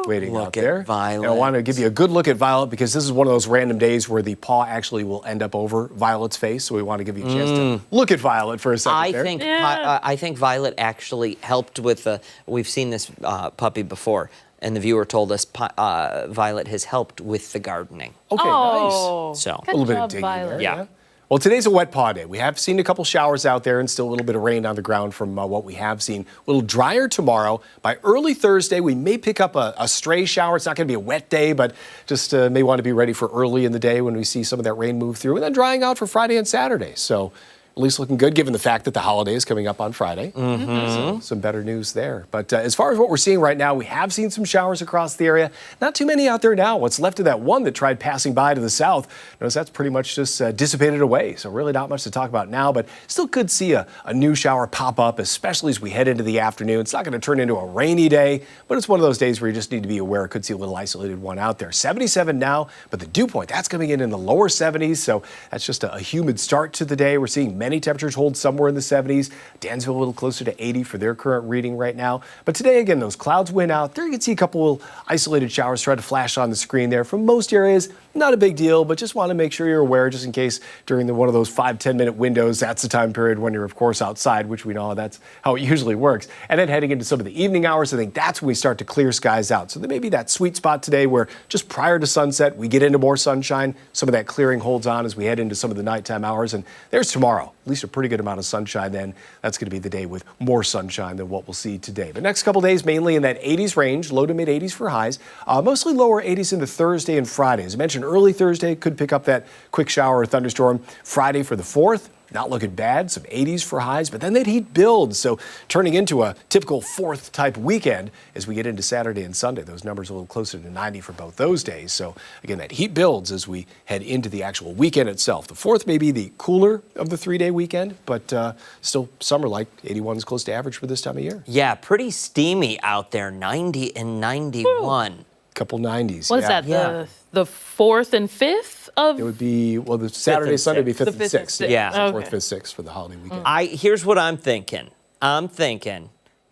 Waiting Look out at there. Violet. And I want to give you a good look at Violet because this is one of those random days where the paw actually will end up over Violet's face. So we want to give you a chance to look at Violet for a second. I think Violet actually helped with we've seen this puppy before, and the viewer told us Violet has helped with the gardening. Okay, nice. So A little bit job, of digging Violet. there. Yeah. Well, today's a wet paw day. We have seen a couple showers out there and still a little bit of rain on the ground from what we have seen. A little drier tomorrow. By early Thursday, we may pick up a stray shower. It's not going to be a wet day, but just may want to be ready for early in the day when we see some of that rain move through. And then drying out for Friday and Saturday. So at least looking good given the fact that the holiday is coming up on Friday. So some better news there. But as far as what we're seeing right now, we have seen some showers across the area. Not too many out there now. What's left of that one that tried passing by to the south, notice that's pretty much just dissipated away. So really not much to talk about now, but still could see a new shower pop up, especially as we head into the afternoon. It's not going to turn into a rainy day, but it's one of those days where you just need to be aware. Could see a little isolated one out there. 77 now, but the dew point, that's coming in the lower 70s. So that's just a humid start to the day. We're seeing many temperatures hold somewhere in the 70s. Dansville a little closer to 80 for their current reading right now. But today, again, those clouds went out. There you can see a couple isolated showers try to flash on the screen there. From most areas, not a big deal, but just want to make sure you're aware just in case during one of those 5-10 minute windows, that's the time period when you're, of course, outside, which we know that's how it usually works. And then heading into some of the evening hours, I think that's when we start to clear skies out. So there may be that sweet spot today where just prior to sunset, we get into more sunshine. Some of that clearing holds on as we head into some of the nighttime hours. And there's tomorrow, at least a pretty good amount of sunshine then. That's going to be the day with more sunshine than what we'll see today. But next couple days, mainly in that 80s range, low to mid 80s for highs, mostly lower 80s into Thursday and Friday. As I mentioned, early Thursday could pick up that quick shower or thunderstorm. Friday for the 4th, not looking bad, some 80s for highs, but then that heat builds. So turning into a typical 4th type weekend as we get into Saturday and Sunday. Those numbers a little closer to 90 for both those days. So again, that heat builds as we head into the actual weekend itself. The 4th may be the cooler of the 3-day weekend, but still summer-like. 81 is close to average for this time of year. Yeah, pretty steamy out there, 90 and 91. Couple 90s. What is that? The 4th and 5th of? It would be, well, the Saturday, and Sunday would be 5th The and 5th and 6th. 6th. Yeah. So Okay. 4th, 5th, 6th for the holiday weekend. Here's what I'm thinking.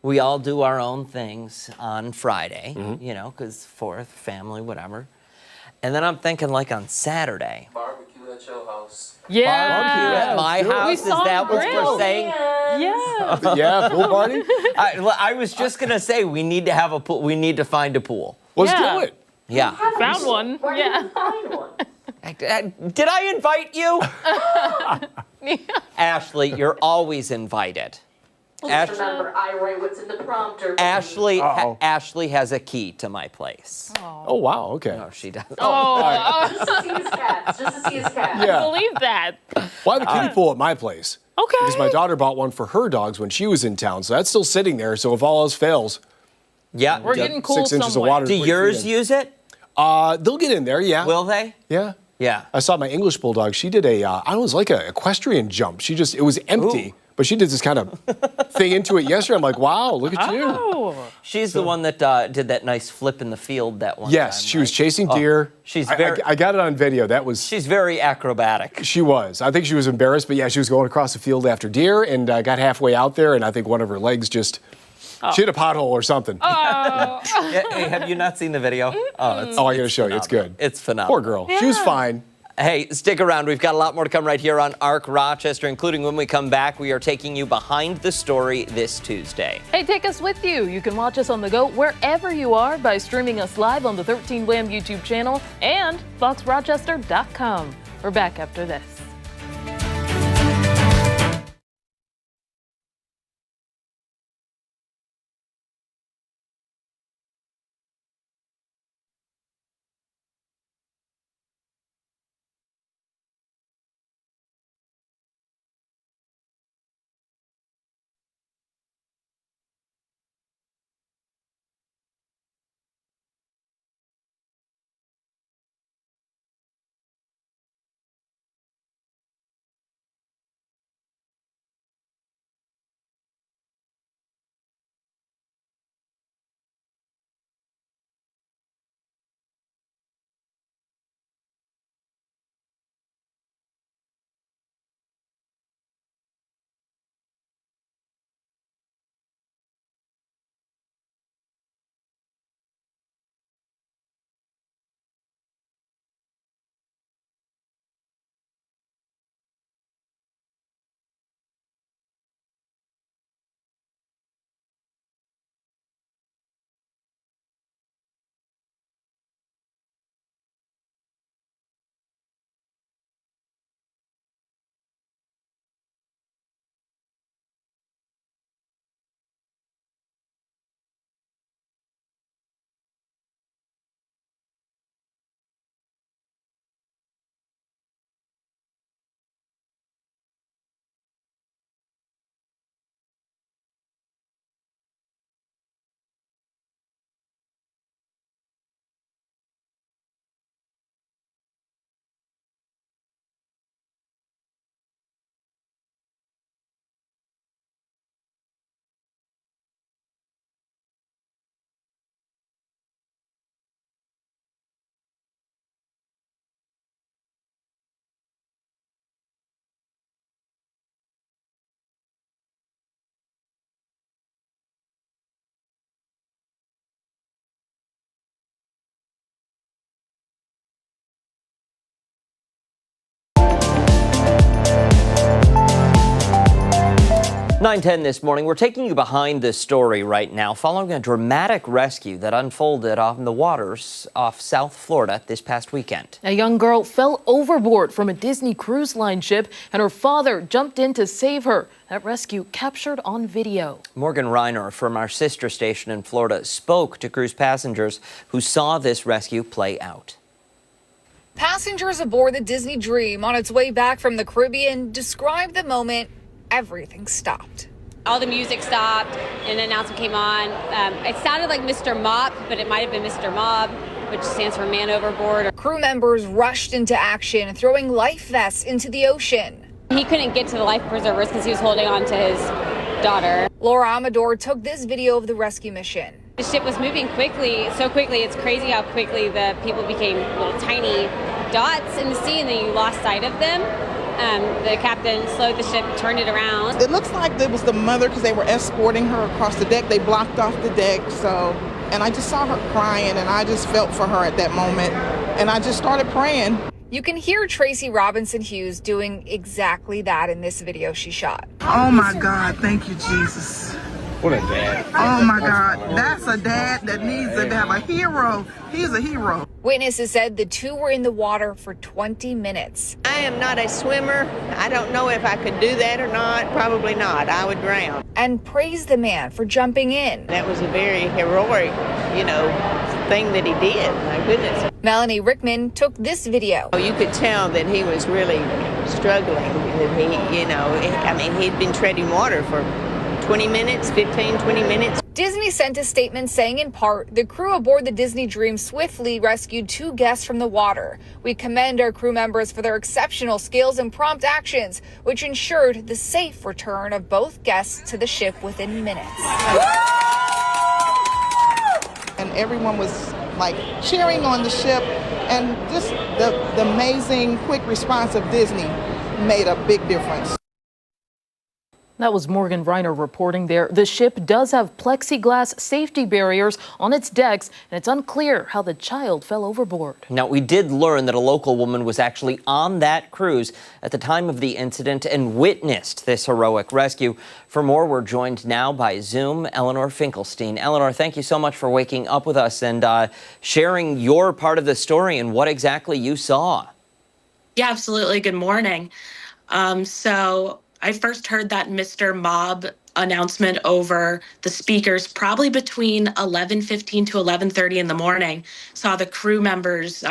We all do our own things on Friday, you know, because 4th, family, whatever. And then I'm thinking like on Saturday. Barbecue at your house. Yeah. Barbecue at my house? Is saw that the what grill. we're saying? Yeah. Yeah, pool party? I was just going to say we need to have a pool. We need to find a pool. Let's Yeah. do it. Yeah. Found one. Where Yeah. did you find one? Did I invite you? Ashley, you're always invited. Just remember, I write what's in the prompter. Ashley has a key to my place. Oh, wow. Okay. No, she doesn't. Just to see his cats. Just to see his cats. Yeah. I believe that. Well, I have a kiddie pool at my place. Okay. Because my daughter bought one for her dogs when she was in town. So that's still sitting there. So if all else fails, Yeah. We're getting cool 6 inches of somewhere. water. Do yours use it? They'll get in there, yeah. Will they? Yeah. Yeah. I saw my English bulldog. She did it was like an equestrian jump. It was empty. Ooh. But she did this kind of thing into it yesterday. I'm like, wow, look at you. She's the one that did that nice flip in the field that one Yes, time, she was chasing deer. I got it on video. She's very acrobatic. She was. I think she was embarrassed, but yeah, she was going across the field after deer and got halfway out there, and I think one of her legs just she hit a pothole or something. Hey, have you not seen the video? I got to show you. It's good. It's phenomenal. Poor girl. Yeah. She was fine. Hey, stick around. We've got a lot more to come right here on ARC Rochester, including when we come back, we are taking you behind the story this Tuesday. Hey, take us with you. You can watch us on the go wherever you are by streaming us live on the 13 Wham YouTube channel and foxrochester.com. We're back after this. (9:10) this morning, we're taking you behind this story right now, following a dramatic rescue that unfolded on the waters off South Florida this past weekend. A young girl fell overboard from a Disney Cruise Line ship, and her father jumped in to save her. That rescue captured on video. Morgan Reiner from our sister station in Florida spoke to cruise passengers who saw this rescue play out. Passengers aboard the Disney Dream on its way back from the Caribbean described the moment everything stopped. All the music stopped and an announcement came on. It sounded like Mr. Mop, but it might have been Mr. Mob, which stands for Man Overboard. Crew members rushed into action, throwing life vests into the ocean. He couldn't get to the life preservers because he was holding on to his daughter. Laura Amador took this video of the rescue mission. The ship was moving quickly, so quickly. It's crazy how quickly the people became little tiny dots in the sea, and then you lost sight of them. The captain slowed the ship, turned it around. It looks like it was the mother because they were escorting her across the deck. They blocked off the deck, and I just saw her crying, and I just felt for her at that moment, and I just started praying. You can hear Tracy Robinson Hughes doing exactly that in this video she shot. Oh my God, thank you, Jesus. What a dad. Oh my God, that's a dad that needs to have a hero. He's a hero. Witnesses said the two were in the water for 20 minutes. I am not a swimmer. I don't know if I could do that or not. Probably not. I would drown. And praised the man for jumping in. That was a very heroic, thing that he did. My goodness. Melanie Rickman took this video. You could tell that he was really struggling. He'd been treading water for 20 minutes, 15, 20 minutes. Disney sent a statement saying, in part, the crew aboard the Disney Dream swiftly rescued 2 guests from the water. We commend our crew members for their exceptional skills and prompt actions, which ensured the safe return of both guests to the ship within minutes. And everyone was like cheering on the ship, and just the amazing quick response of Disney made a big difference. That was Morgan Reiner reporting there. The ship does have plexiglass safety barriers on its decks, and it's unclear how the child fell overboard. Now, we did learn that a local woman was actually on that cruise at the time of the incident and witnessed this heroic rescue. For more, we're joined now by Zoom, Eleanor Finkelstein. Eleanor, thank you so much for waking up with us and sharing your part of the story and what exactly you saw. Yeah, absolutely. Good morning. So I first heard that Mr. Mob announcement over the speakers probably between 11:15 to 11:30 in the morning. Saw the crew members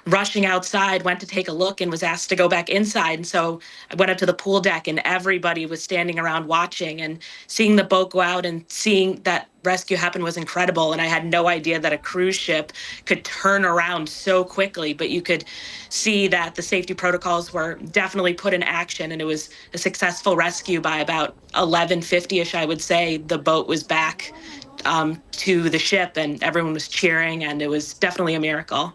rushing outside, went to take a look and was asked to go back inside. And so I went up to the pool deck and everybody was standing around watching, and seeing the boat go out and seeing that rescue happen was incredible. And I had no idea that a cruise ship could turn around so quickly, but you could see that the safety protocols were definitely put in action, and it was a successful rescue. By about 11:50ish, I would say, the boat was back to the ship and everyone was cheering, and it was definitely a miracle.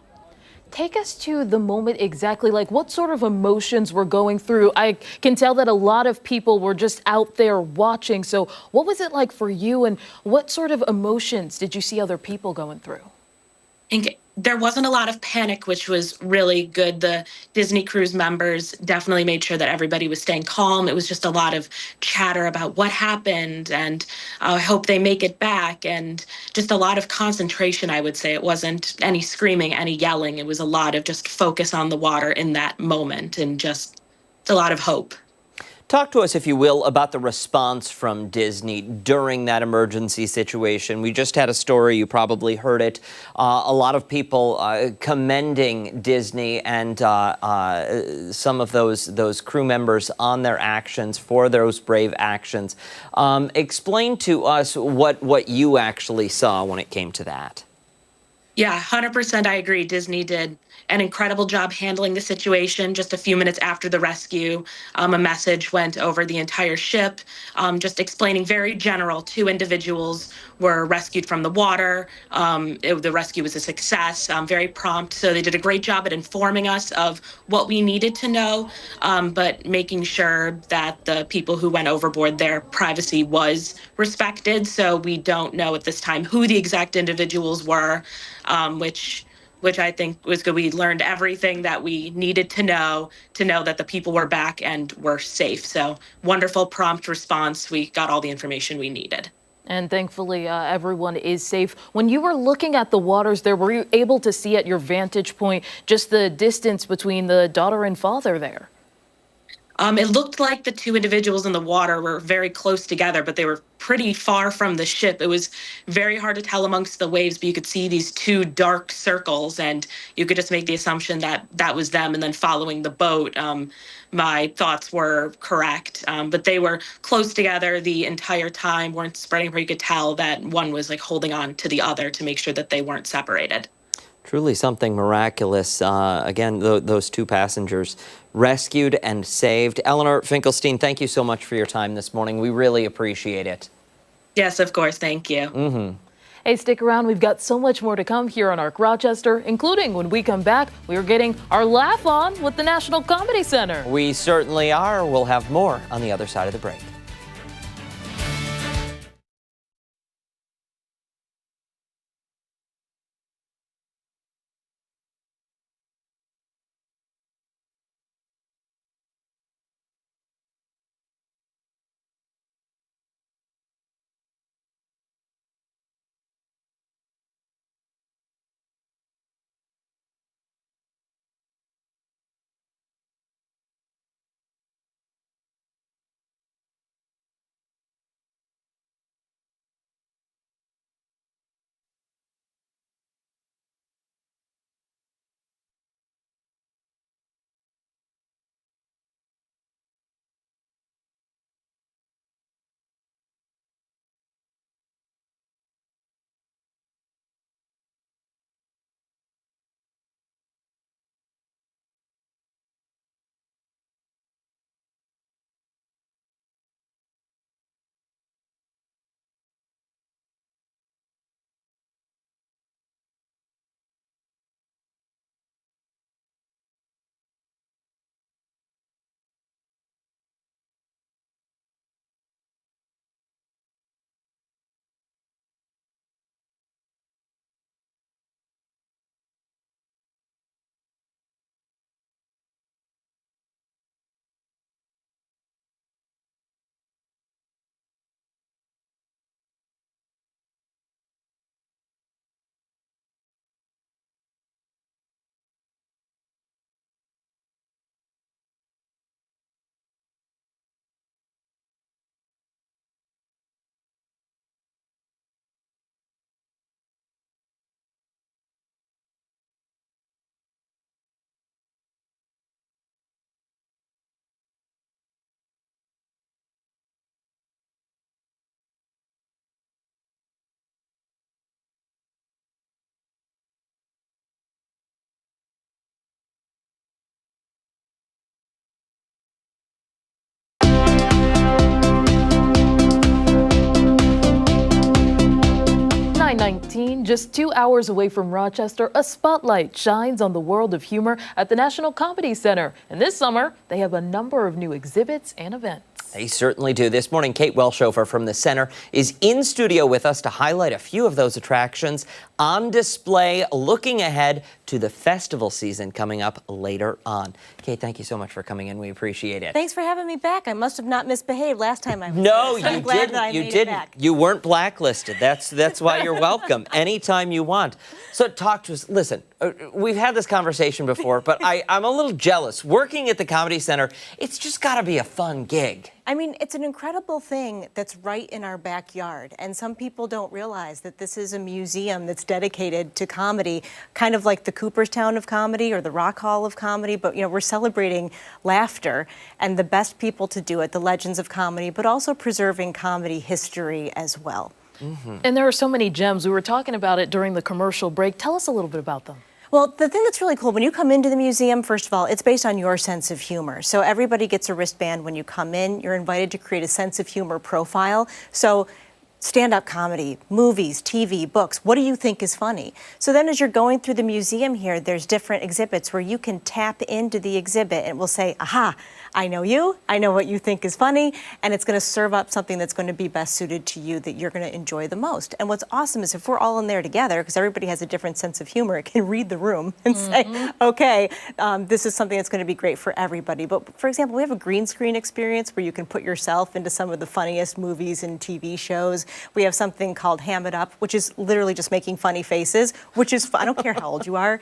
Take us to the moment exactly, like what sort of emotions were going through. I can tell that a lot of people were just out there watching. So what was it like for you, and what sort of emotions did you see other people going through? I think there wasn't a lot of panic, which was really good. The Disney cruise members definitely made sure that everybody was staying calm. It was just a lot of chatter about what happened and I hope they make it back, and just a lot of concentration, I would say. It wasn't any screaming, any yelling. It was a lot of just focus on the water in that moment, and just a lot of hope. Talk to us, if you will, about the response from Disney during that emergency situation. We just had a story, you probably heard it, a lot of people commending Disney and some of those crew members on their actions, for those brave actions. Explain to us what you actually saw when it came to that. Yeah, 100% I agree. Disney did an incredible job handling the situation. Just a few minutes after the rescue, a message went over the entire ship, just explaining very general. 2 individuals were rescued from the water. The rescue was a success, very prompt. So they did a great job at informing us of what we needed to know, but making sure that the people who went overboard, their privacy was respected. So we don't know at this time who the exact individuals were, which I think was good. We learned everything that we needed to know that the people were back and were safe. So wonderful, prompt response. We got all the information we needed. And thankfully, everyone is safe. When you were looking at the waters there, were you able to see at your vantage point just the distance between the daughter and father there? It looked like the 2 individuals in the water were very close together, but they were pretty far from the ship. It was very hard to tell amongst the waves, but you could see these 2 dark circles, and you could just make the assumption that that was them. And then following the boat, my thoughts were correct. But they were close together the entire time, weren't spreading, where you could tell that one was like holding on to the other to make sure that they weren't separated. Truly something miraculous. Again, those 2 passengers rescued and saved. Eleanor Finkelstein, thank you so much for your time this morning. We really appreciate it. Yes, of course. Thank you. Hey, stick around. We've got so much more to come here on ARC Rochester, including when we come back, we are getting our laugh on with the National Comedy Center. We certainly are. We'll have more on the other side of the break. 9:19, just 2 hours away from Rochester, a spotlight shines on the world of humor at the National Comedy Center. And this summer, they have a number of new exhibits and events. They certainly do. This morning, Kate Welshofer from the center is in studio with us to highlight a few of those attractions on display, looking ahead to the festival season coming up later on. Kate, thank you so much for coming in. We appreciate it. Thanks for having me back. I must have not misbehaved last time I was No, here, so you I'm glad didn't. that I You made it didn't. back. You weren't blacklisted. That's why you're welcome anytime you want. So talk to us. Listen, we've had this conversation before, but I'm a little jealous. Working at the Comedy Center, it's just got to be a fun gig. I mean, it's an incredible thing that's right in our backyard. And some people don't realize that this is a museum that's dedicated to comedy, kind of like the Cooperstown of comedy or the Rock Hall of comedy. But, you know, we're celebrating laughter and the best people to do it, the legends of comedy, but also preserving comedy history as well. Mm-hmm. And there are so many gems. We were talking about it during the commercial break. Tell us a little bit about them. Well, the thing that's really cool, when you come into the museum, first of all, it's based on your sense of humor. So everybody gets a wristband when you come in. You're invited to create a sense of humor profile. So stand-up comedy, movies, TV, books, what do you think is funny? So then as you're going through the museum here, there's different exhibits where you can tap into the exhibit and it will say, aha, I know you, I know what you think is funny, and it's going to serve up something that's going to be best suited to you that you're going to enjoy the most. And what's awesome is if we're all in there together, because everybody has a different sense of humor, it can read the room and say, okay, this is something that's going to be great for everybody. But for example, we have a green screen experience where you can put yourself into some of the funniest movies and TV shows. We have something called Ham It Up, which is literally just making funny faces, which is fun. I don't care how old you are.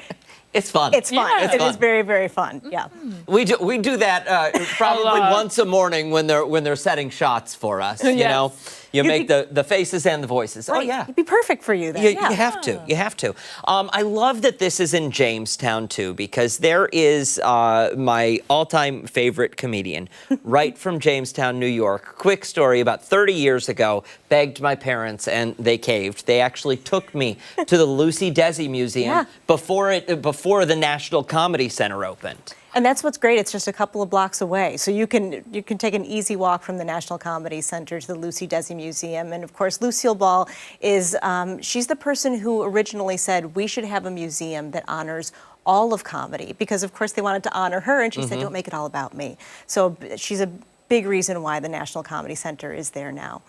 It's fun. It's fun. Yeah. It is very, very fun. Yeah. We do that probably once a morning when they're setting shots for us. You know, you make the faces and the voices. Right. Oh yeah, It'd be perfect for you then. You have to. You have to. I love that this is in Jamestown too, because there is my all-time favorite comedian right from Jamestown, New York. Quick story: about 30 years ago, begged my parents and they caved. They actually took me to the Lucy Desi Museum before the National Comedy Center opened. And that's what's great. It's just a couple of blocks away. So you can take an easy walk from the National Comedy Center to the Lucy Desi Museum. And of course, Lucille Ball is, she's the person who originally said we should have a museum that honors all of comedy, because of course they wanted to honor her, and she said, don't make it all about me. So she's a big reason why the National Comedy Center is there now.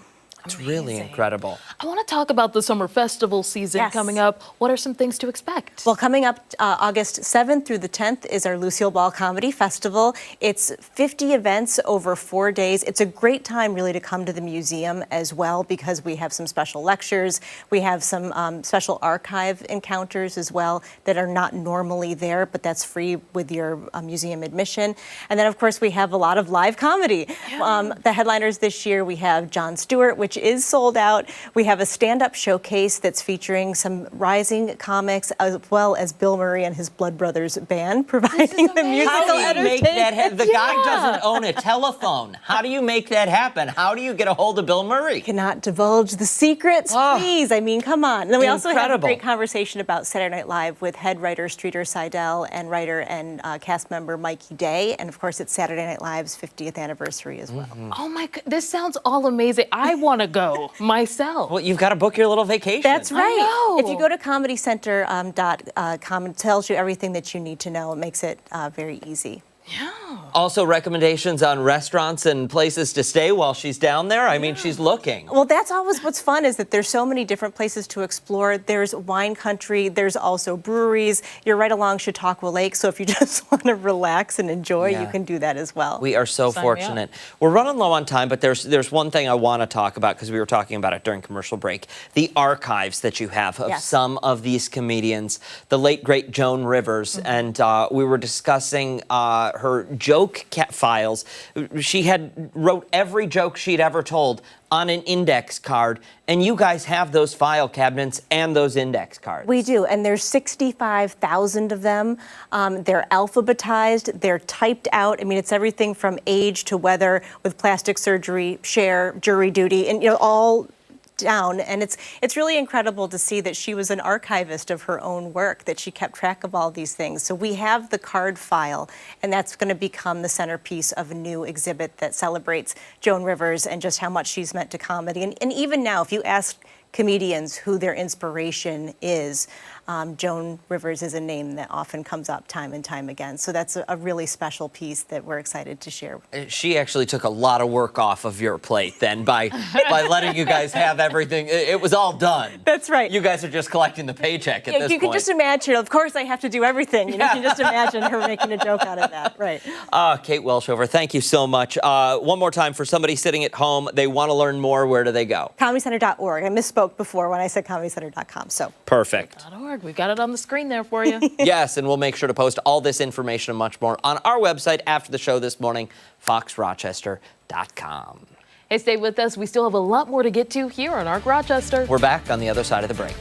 It's really incredible. I want to talk about the summer festival season coming up. What are some things to expect? Well, coming up August 7th through the 10th is our Lucille Ball Comedy Festival. It's 50 events over 4 days. It's a great time really to come to the museum as well, because we have some special lectures. We have some special archive encounters as well that are not normally there, but that's free with your museum admission. And then of course we have a lot of live comedy. The headliners this year, we have Jon Stewart, which is sold out. We have a stand-up showcase that's featuring some rising comics, as well as Bill Murray and his Blood Brothers band providing the musical How do you entertainment. make that happen? The guy doesn't own a telephone. How do you make that happen? How do you get a hold of Bill Murray? Cannot divulge the secrets, please. I mean, come on. And then we also have a great conversation about Saturday Night Live with head writer Streeter Seidel and writer and cast member Mikey Day. And of course, it's Saturday Night Live's 50th anniversary as well. Oh my God, this sounds all amazing. I want to go myself. Well, you've got to book your little vacation. That's right. I know. If you go to comedycenter.com, it tells you everything that you need to know. It makes it very easy. Also, recommendations on restaurants and places to stay while she's down there. I mean, she's looking. Well, that's always what's fun, is that there's so many different places to explore. There's wine country. There's also breweries. You're right along Chautauqua Lake, so if you just want to relax and enjoy, you can do that as well. We are so fortunate. We're running low on time, but there's one thing I want to talk about, because we were talking about it during commercial break. The archives that you have of some of these comedians. The late, great Joan Rivers, and we were discussing her joke files. She had wrote every joke she'd ever told on an index card, and you guys have those file cabinets and those index cards. We do, and there's 65,000 of them. They're alphabetized, they're typed out. I mean, it's everything from age to weather, with plastic surgery, share, jury duty, and all down. And it's really incredible to see that she was an archivist of her own work, that she kept track of all these things. So we have the card file, and that's going to become the centerpiece of a new exhibit that celebrates Joan Rivers and just how much she's meant to comedy. And even now, if you ask comedians who their inspiration is. Joan Rivers is a name that often comes up time and time again. So that's a really special piece that we're excited to share. She actually took a lot of work off of your plate then by letting you guys have everything. It was all done. That's right. You guys are just collecting the paycheck at this point. You can just imagine, of course I have to do everything. You can just imagine her making a joke out of that. Right. Kate Welshover, thank you so much. One more time, for somebody sitting at home, they want to learn more, where do they go? ComedyCenter.org. I misspoke before when I said ComedyCenter.com. So Perfect. We've got it on the screen there for you. Yes, and we'll make sure to post all this information and much more on our website after the show this morning, foxrochester.com. Hey, stay with us. We still have a lot more to get to here on ARC Rochester. We're back on the other side of the break.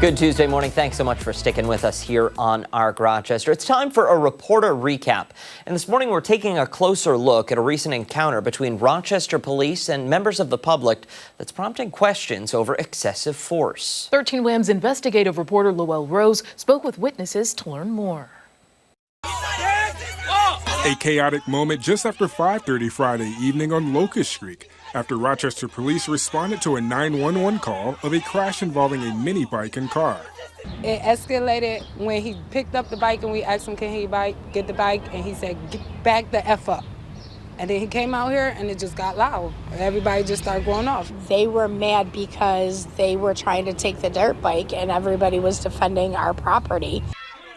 Good Tuesday morning. Thanks so much for sticking with us here on ARC Rochester. It's time for a reporter recap. And this morning we're taking a closer look at a recent encounter between Rochester police and members of the public that's prompting questions over excessive force. 13 Wham's investigative reporter Lowell Rose spoke with witnesses to learn more. A chaotic moment just after 5:30 Friday evening on Locust Street, after Rochester police responded to a 911 call of a crash involving a mini bike and car. It escalated when he picked up the bike and we asked him, can he get the bike? And he said, back the F up. And then he came out here and it just got loud. Everybody just started going off. They were mad because they were trying to take the dirt bike and everybody was defending our property.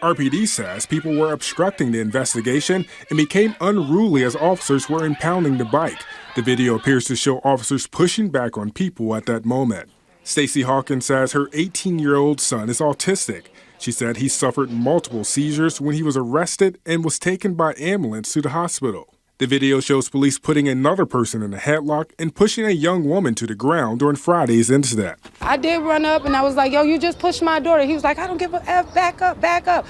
RPD says people were obstructing the investigation and became unruly as officers were impounding the bike. The video appears to show officers pushing back on people at that moment. Stacey Hawkins says her 18-year-old son is autistic. She said he suffered multiple seizures when he was arrested and was taken by ambulance to the hospital. The video shows police putting another person in a headlock and pushing a young woman to the ground during Friday's incident. I did run up and I was like, yo, you just pushed my daughter. He was like, I don't give a F, back up, back up.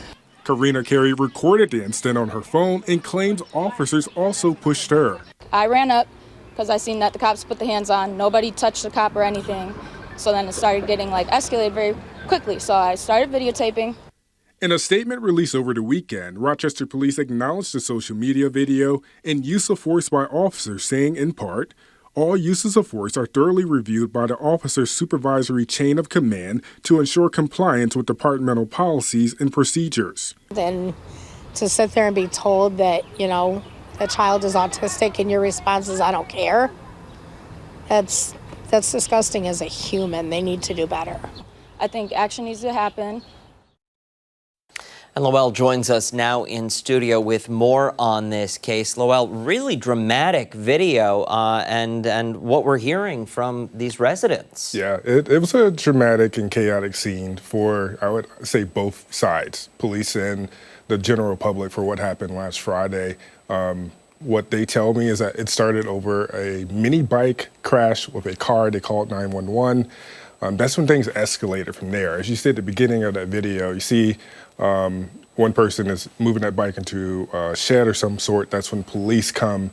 Karina Carey recorded the incident on her phone and claims officers also pushed her. I ran up because I seen that the cops put the hands on. Nobody touched the cop or anything. So then it started getting like escalated very quickly. So I started videotaping. In a statement released over the weekend, Rochester police acknowledged the social media video and use of force by officers, saying in part, all uses of force are thoroughly reviewed by the officer's supervisory chain of command to ensure compliance with departmental policies and procedures. Then to sit there and be told that, you know, the child is autistic and your response is, I don't care. That's disgusting as a human. They need to do better. I think action needs to happen. And Lowell joins us now in studio with more on this case. Lowell, really dramatic video and what we're hearing from these residents. Yeah, it was a dramatic and chaotic scene for, I would say, both sides, police and the general public, for what happened last Friday. What they tell me is that it started over a mini bike crash with a car. They called 911. That's when things escalated from there. As you see at the beginning of that video, you see one person is moving that bike into a shed or some sort. That's when police come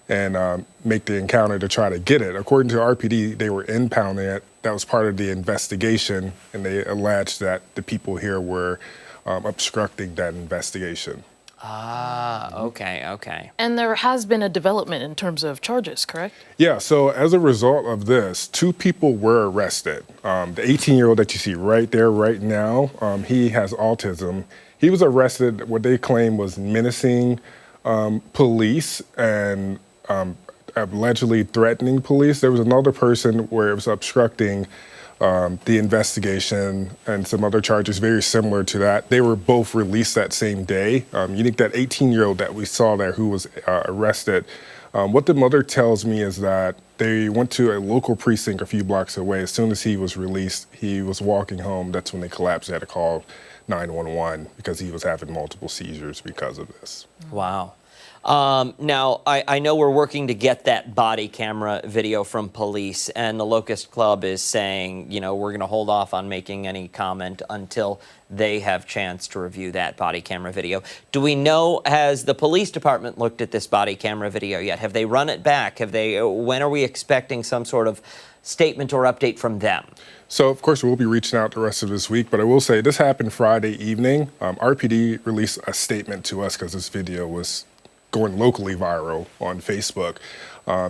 and make the encounter to try to get it. According to RPD, they were impounding it. That was part of the investigation, and they alleged that the people here were obstructing that investigation. Ah, okay. And there has been a development in terms of charges, correct? Yeah, so as a result of this, 2 people were arrested. The 18-year-old that you see right there right now, he has autism. He was arrested, what they claim was menacing police and allegedly threatening police. There was another person where it was obstructing the investigation and some other charges very similar to that. They were both released that same day. You think that 18-year-old that we saw there who was arrested, what the mother tells me is that they went to a local precinct a few blocks away. As soon as he was released, he was walking home. That's when they collapsed. They had to call 911 because he was having multiple seizures because of this. Wow. Now, I know we're working to get that body camera video from police, and the Locust Club is saying, you know, we're going to hold off on making any comment until they have chance to review that body camera video. Do we know, has the police department looked at this body camera video yet? Have they run it back? When are we expecting some sort of statement or update from them? So, of course, we'll be reaching out the rest of this week, but I will say this happened Friday evening. RPD released a statement to us because this video was going locally viral on Facebook,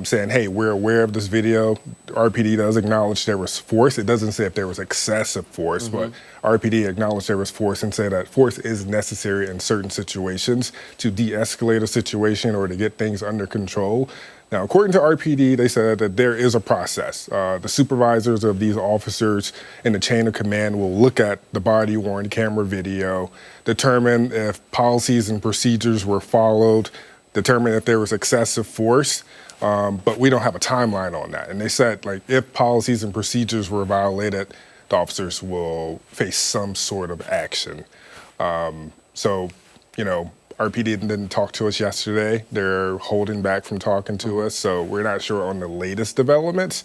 saying, hey, we're aware of this video. RPD does acknowledge there was force. It doesn't say if there was excessive force, but RPD acknowledged there was force and said that force is necessary in certain situations to de-escalate a situation or to get things under control. Now, according to RPD, they said that there is a process. The supervisors of these officers in the chain of command will look at the body-worn camera video, determine if policies and procedures were followed, determine if there was excessive force, but we don't have a timeline on that. And they said, like, if policies and procedures were violated, the officers will face some sort of action. So, you know, RPD didn't talk to us yesterday. They're holding back from talking to us, so we're not sure on the latest developments.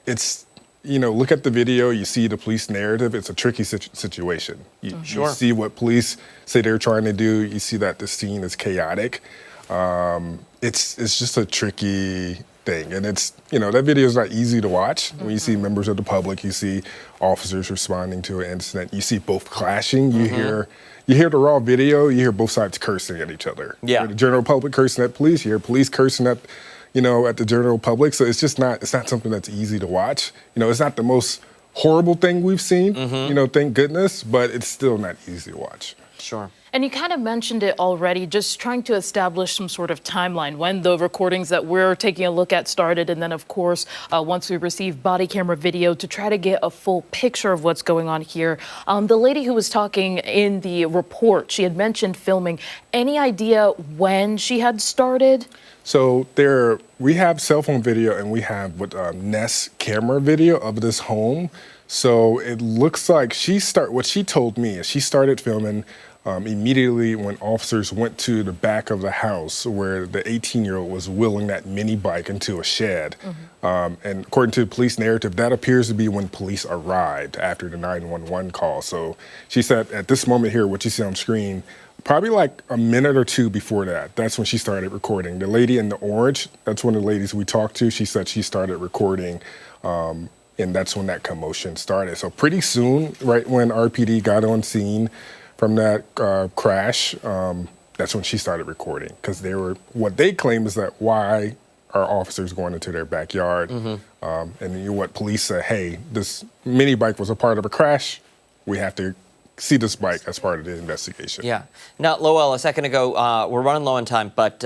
It's, you know, look at the video, you see the police narrative, it's a tricky situation. You see what police say they're trying to do, you see that the scene is chaotic. It's just a tricky thing, and it's, you know, that video is not easy to watch. When you see members of the public, you see officers responding to an incident, you see both clashing, you hear the raw video, you hear both sides cursing at each other. Yeah. You hear the general public cursing at police, you hear police cursing at, you know, at the general public. So it's just not, it's not something that's easy to watch. You know, it's not the most horrible thing we've seen, you know, thank goodness, but it's still not easy to watch. Sure. And you kind of mentioned it already, just trying to establish some sort of timeline when the recordings that we're taking a look at started. And then, of course, once we receive body camera video to try to get a full picture of what's going on here. The lady who was talking in the report, she had mentioned filming. Any idea when she had started? So we have cell phone video and we have Nest camera video of this home. So it looks like what she told me is she started filming immediately when officers went to the back of the house where the 18-year-old was wheeling that mini bike into a shed. And according to the police narrative, that appears to be when police arrived after the 911 call. So she said at this moment here, what you see on screen, probably like a minute or two before that, that's when she started recording. The lady in the orange, that's one of the ladies we talked to. She said she started recording and that's when that commotion started. So pretty soon, right when RPD got on scene from that crash, that's when she started recording, because what they claim is that why are officers going into their backyard? And what police say, hey, this mini bike was a part of a crash. We have to see this bike as part of the investigation. Yeah. Now, Lowell, a second ago, we're running low on time, but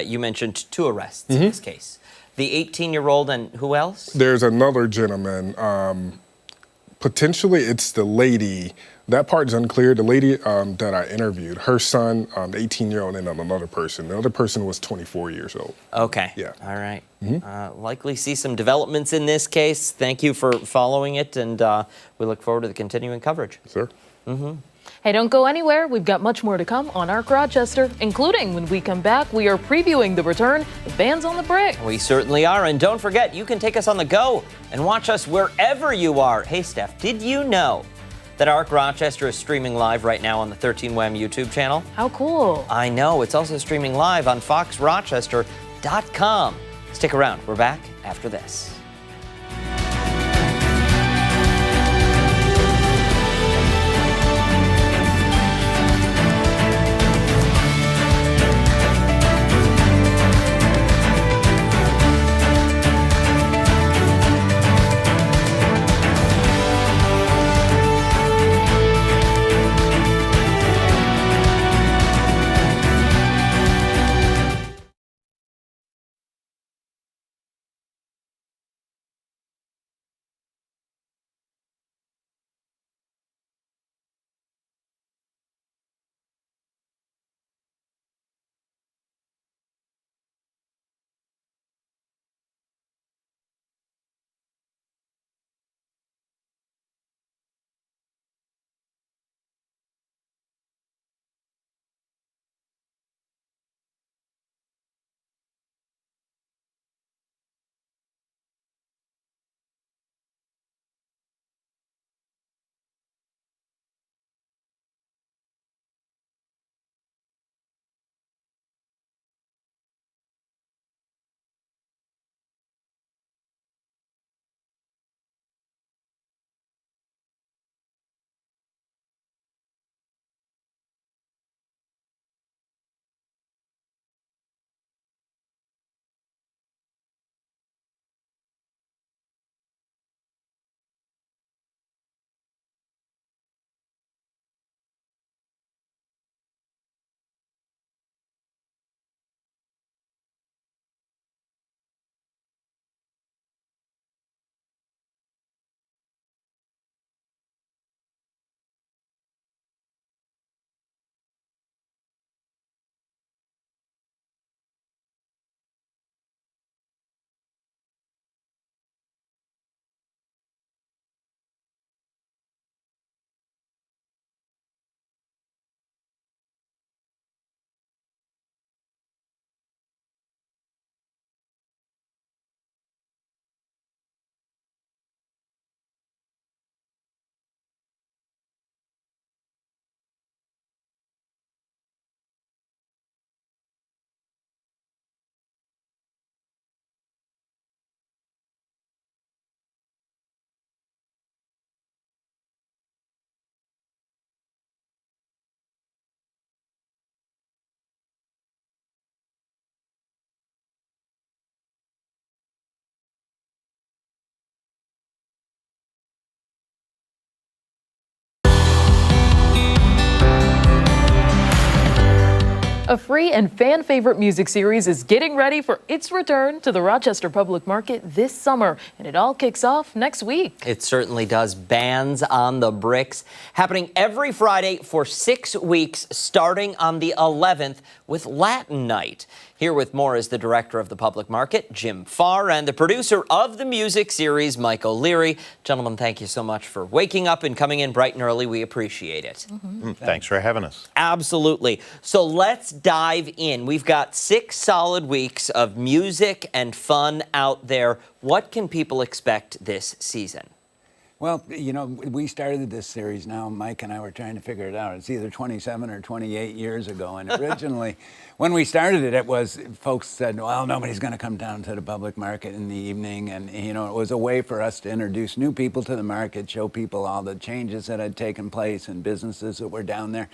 you mentioned 2 arrests in this case. The 18-year-old and who else? There's another gentleman. Potentially, it's the lady. That part is unclear. The lady that I interviewed, her son, the 18-year-old, and another person. The other person was 24 years old. Okay. Yeah. All right. Likely see some developments in this case. Thank you for following it, and we look forward to the continuing coverage. Sir. Hey, don't go anywhere. We've got much more to come on Arc Rochester, including when we come back, we are previewing the return of Bands on the Brick. We certainly are. And don't forget, you can take us on the go and watch us wherever you are. Hey, Steph, did you know that Arc Rochester is streaming live right now on the 13WAM YouTube channel? How cool. I know. It's also streaming live on foxrochester.com. Stick around. We're back after this. A free and fan-favorite music series is getting ready for its return to the Rochester Public Market this summer, and it all kicks off next week. It certainly does. Bands on the Bricks, happening every Friday for 6 weeks, starting on the 11th with Latin Night. Here with more is the director of the Public Market, Jim Farr, and the producer of the music series, Michael Leary. Gentlemen, thank you so much for waking up and coming in bright and early. We appreciate it. Thanks for having us. Absolutely. So let's dive in. We've got 6 solid weeks of music and fun out there. What can people expect this season? Well, we started this series now. Mike and I were trying to figure it out. It's either 27 or 28 years ago. And originally, when we started it, folks said, well, nobody's going to come down to the public market in the evening. And, it was a way for us to introduce new people to the market, show people all the changes that had taken place and businesses that were down there.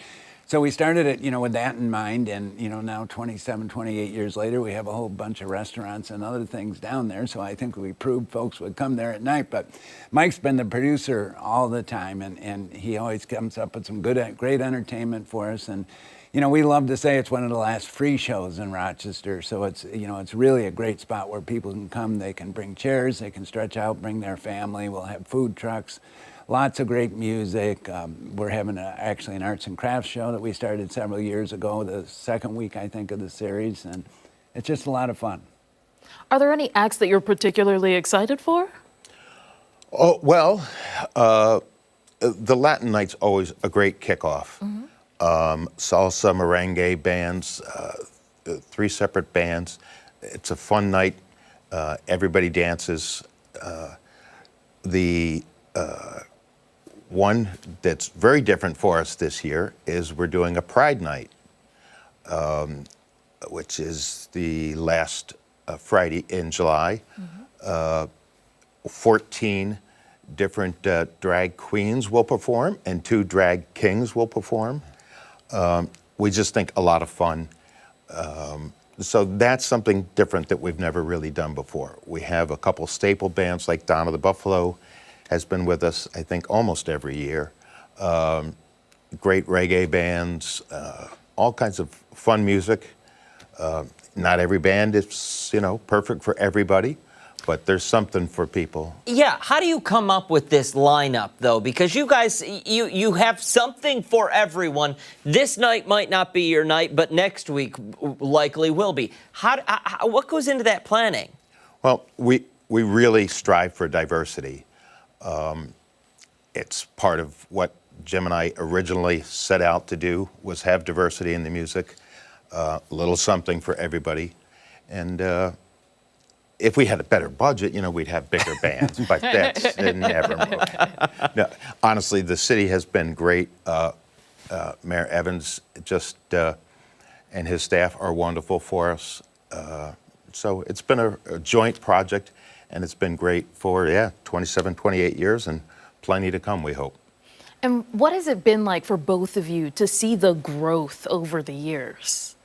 So we started it, with that in mind, and, now 27, 28 years later, we have a whole bunch of restaurants and other things down there, so I think we proved folks would come there at night. But Mike's been the producer all the time, and he always comes up with some great entertainment for us, and, we love to say it's one of the last free shows in Rochester, so it's, it's really a great spot where people can come, they can bring chairs, they can stretch out, bring their family, we'll have food trucks. Lots of great music. We're having actually an arts and crafts show that we started several years ago, the second week, I think, of the series, and it's just a lot of fun. Are there any acts that you're particularly excited for? Oh, well, the Latin Night's always a great kickoff. Salsa, merengue bands, 3 separate bands. It's a fun night. Everybody dances. One that's very different for us this year is we're doing a Pride Night, which is the last Friday in July. 14 different drag queens will perform and 2 drag kings will perform. We just think a lot of fun. So that's something different that we've never really done before. We have a couple staple bands like Donna the Buffalo has been with us, I think, almost every year. Great reggae bands, all kinds of fun music. Not every band is, perfect for everybody, but there's something for people. Yeah, how do you come up with this lineup, though? Because you guys, you have something for everyone. This night might not be your night, but next week likely will be. What goes into that planning? Well, we really strive for diversity. It's part of what Jim and I originally set out to do, was have diversity in the music, a little something for everybody. And if we had a better budget, we'd have bigger bands, but that's never. No, honestly, the city has been great. Mayor Evans and his staff are wonderful for us. So it's been a joint project. And it's been great for, 27, 28 years and plenty to come, we hope. And what has it been like for both of you to see the growth over the years?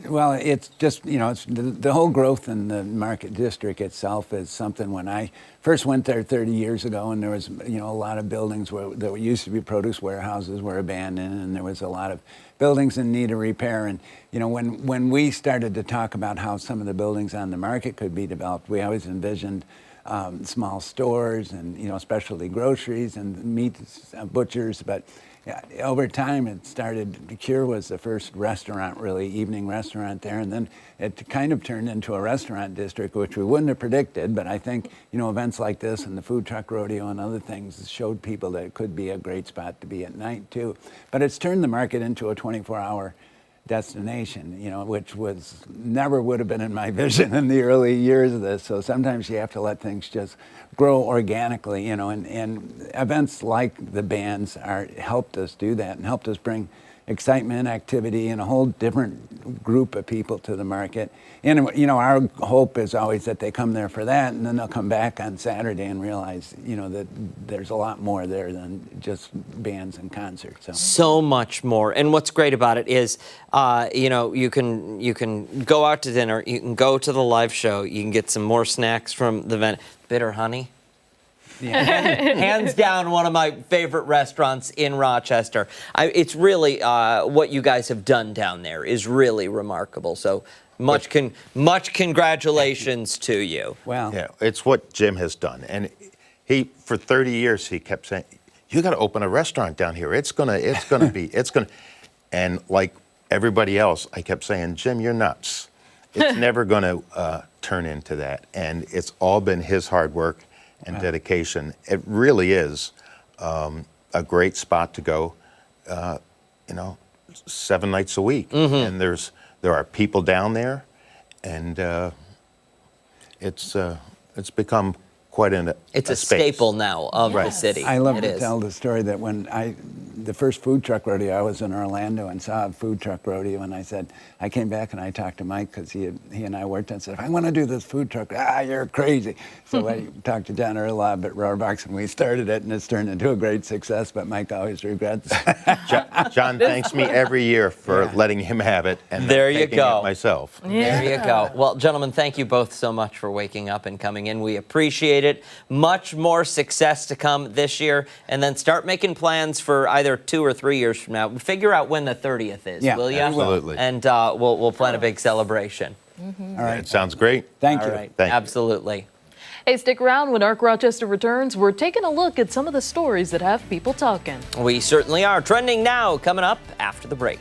Well, it's just, it's the whole growth in the market district itself is something. When I first went there 30 years ago, and there was, a lot of buildings that used to be produce warehouses were abandoned, and there was a lot of buildings in need of repair. And, when we started to talk about how some of the buildings on the market could be developed, we always envisioned small stores and, specialty groceries and meat butchers. But over time, it started, The Cure was the first restaurant, really, evening restaurant there. And then it kind of turned into a restaurant district, which we wouldn't have predicted. But I think, events like this and the food truck rodeo and other things showed people that it could be a great spot to be at night, too. But it's turned the market into a 24-hour destination, which never would have been in my vision in the early years of this. So sometimes you have to let things just grow organically, and events like the bands helped us do that and helped us bring excitement, activity, and a whole different group of people to the market. And, our hope is always that they come there for that, and then they'll come back on Saturday and realize, that there's a lot more there than just bands and concerts. So much more. And what's great about it is, you can go out to dinner, you can go to the live show, you can get some more snacks from the event. Bitter honey. Yeah. Hands down, one of my favorite restaurants in Rochester. It's really what you guys have done down there is really remarkable. So much congratulations to you. Wow. Yeah, it's what Jim has done, and for 30 years he kept saying, "You got to open a restaurant down here. It's gonna be. And like everybody else, I kept saying, "Jim, you're nuts. It's never gonna turn into that." And it's all been his hard work and dedication. It really is a great spot to go, 7 nights a week. And there are people down there, and it's become quite It's a space. staple now of the city. I love It to is. tell the story that when the first food truck rodeo, I was in Orlando and saw a food truck rodeo, and I came back and I talked to Mike because he and I worked and said, I want to do this food truck. You're crazy. So I talked to John Erlob at Roarbox, and we started it, and it's turned into a great success, but Mike always regrets. John thanks me every year for letting him have it, and There you taking go. it myself. There you go. Well, gentlemen, thank you both so much for waking up and coming in. We appreciate it. Much more success to come this year, and then start making plans for either 2 or 3 years from now. Figure out when the 30th is, will you? Absolutely. And we'll plan a big celebration. All right. It sounds great. Thank you. All right. Thank you. Absolutely. Hey, stick around. When Arc Rochester returns, we're taking a look at some of the stories that have people talking. We certainly are. Trending now, coming up after the break.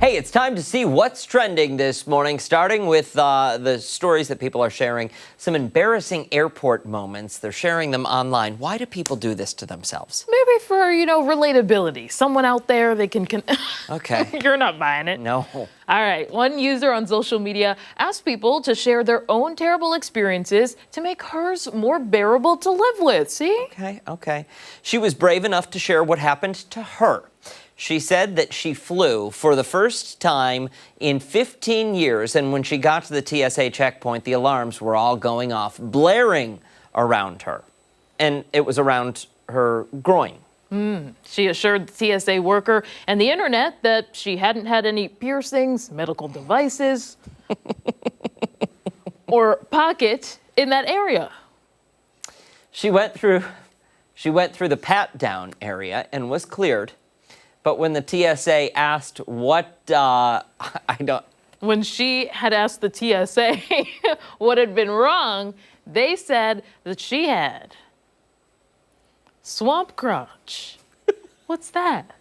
Hey, it's time to see what's trending this morning, starting with the stories that people are sharing. Some embarrassing airport moments. They're sharing them online. Why do people do this to themselves? Maybe for, relatability. Someone out there, they can Okay. You're not buying it. No. All right. One user on social media asked people to share their own terrible experiences to make hers more bearable to live with. See? Okay. She was brave enough to share what happened to her. She said that she flew for the first time in 15 years, and when she got to the TSA checkpoint, the alarms were all going off, blaring around her. And it was around her groin. She assured the TSA worker and the internet that she hadn't had any piercings, medical devices, or pocket in that area. She went through the pat-down area and was cleared. But when the TSA asked When she had asked the TSA what had been wrong, they said that she had swamp crotch. What's that?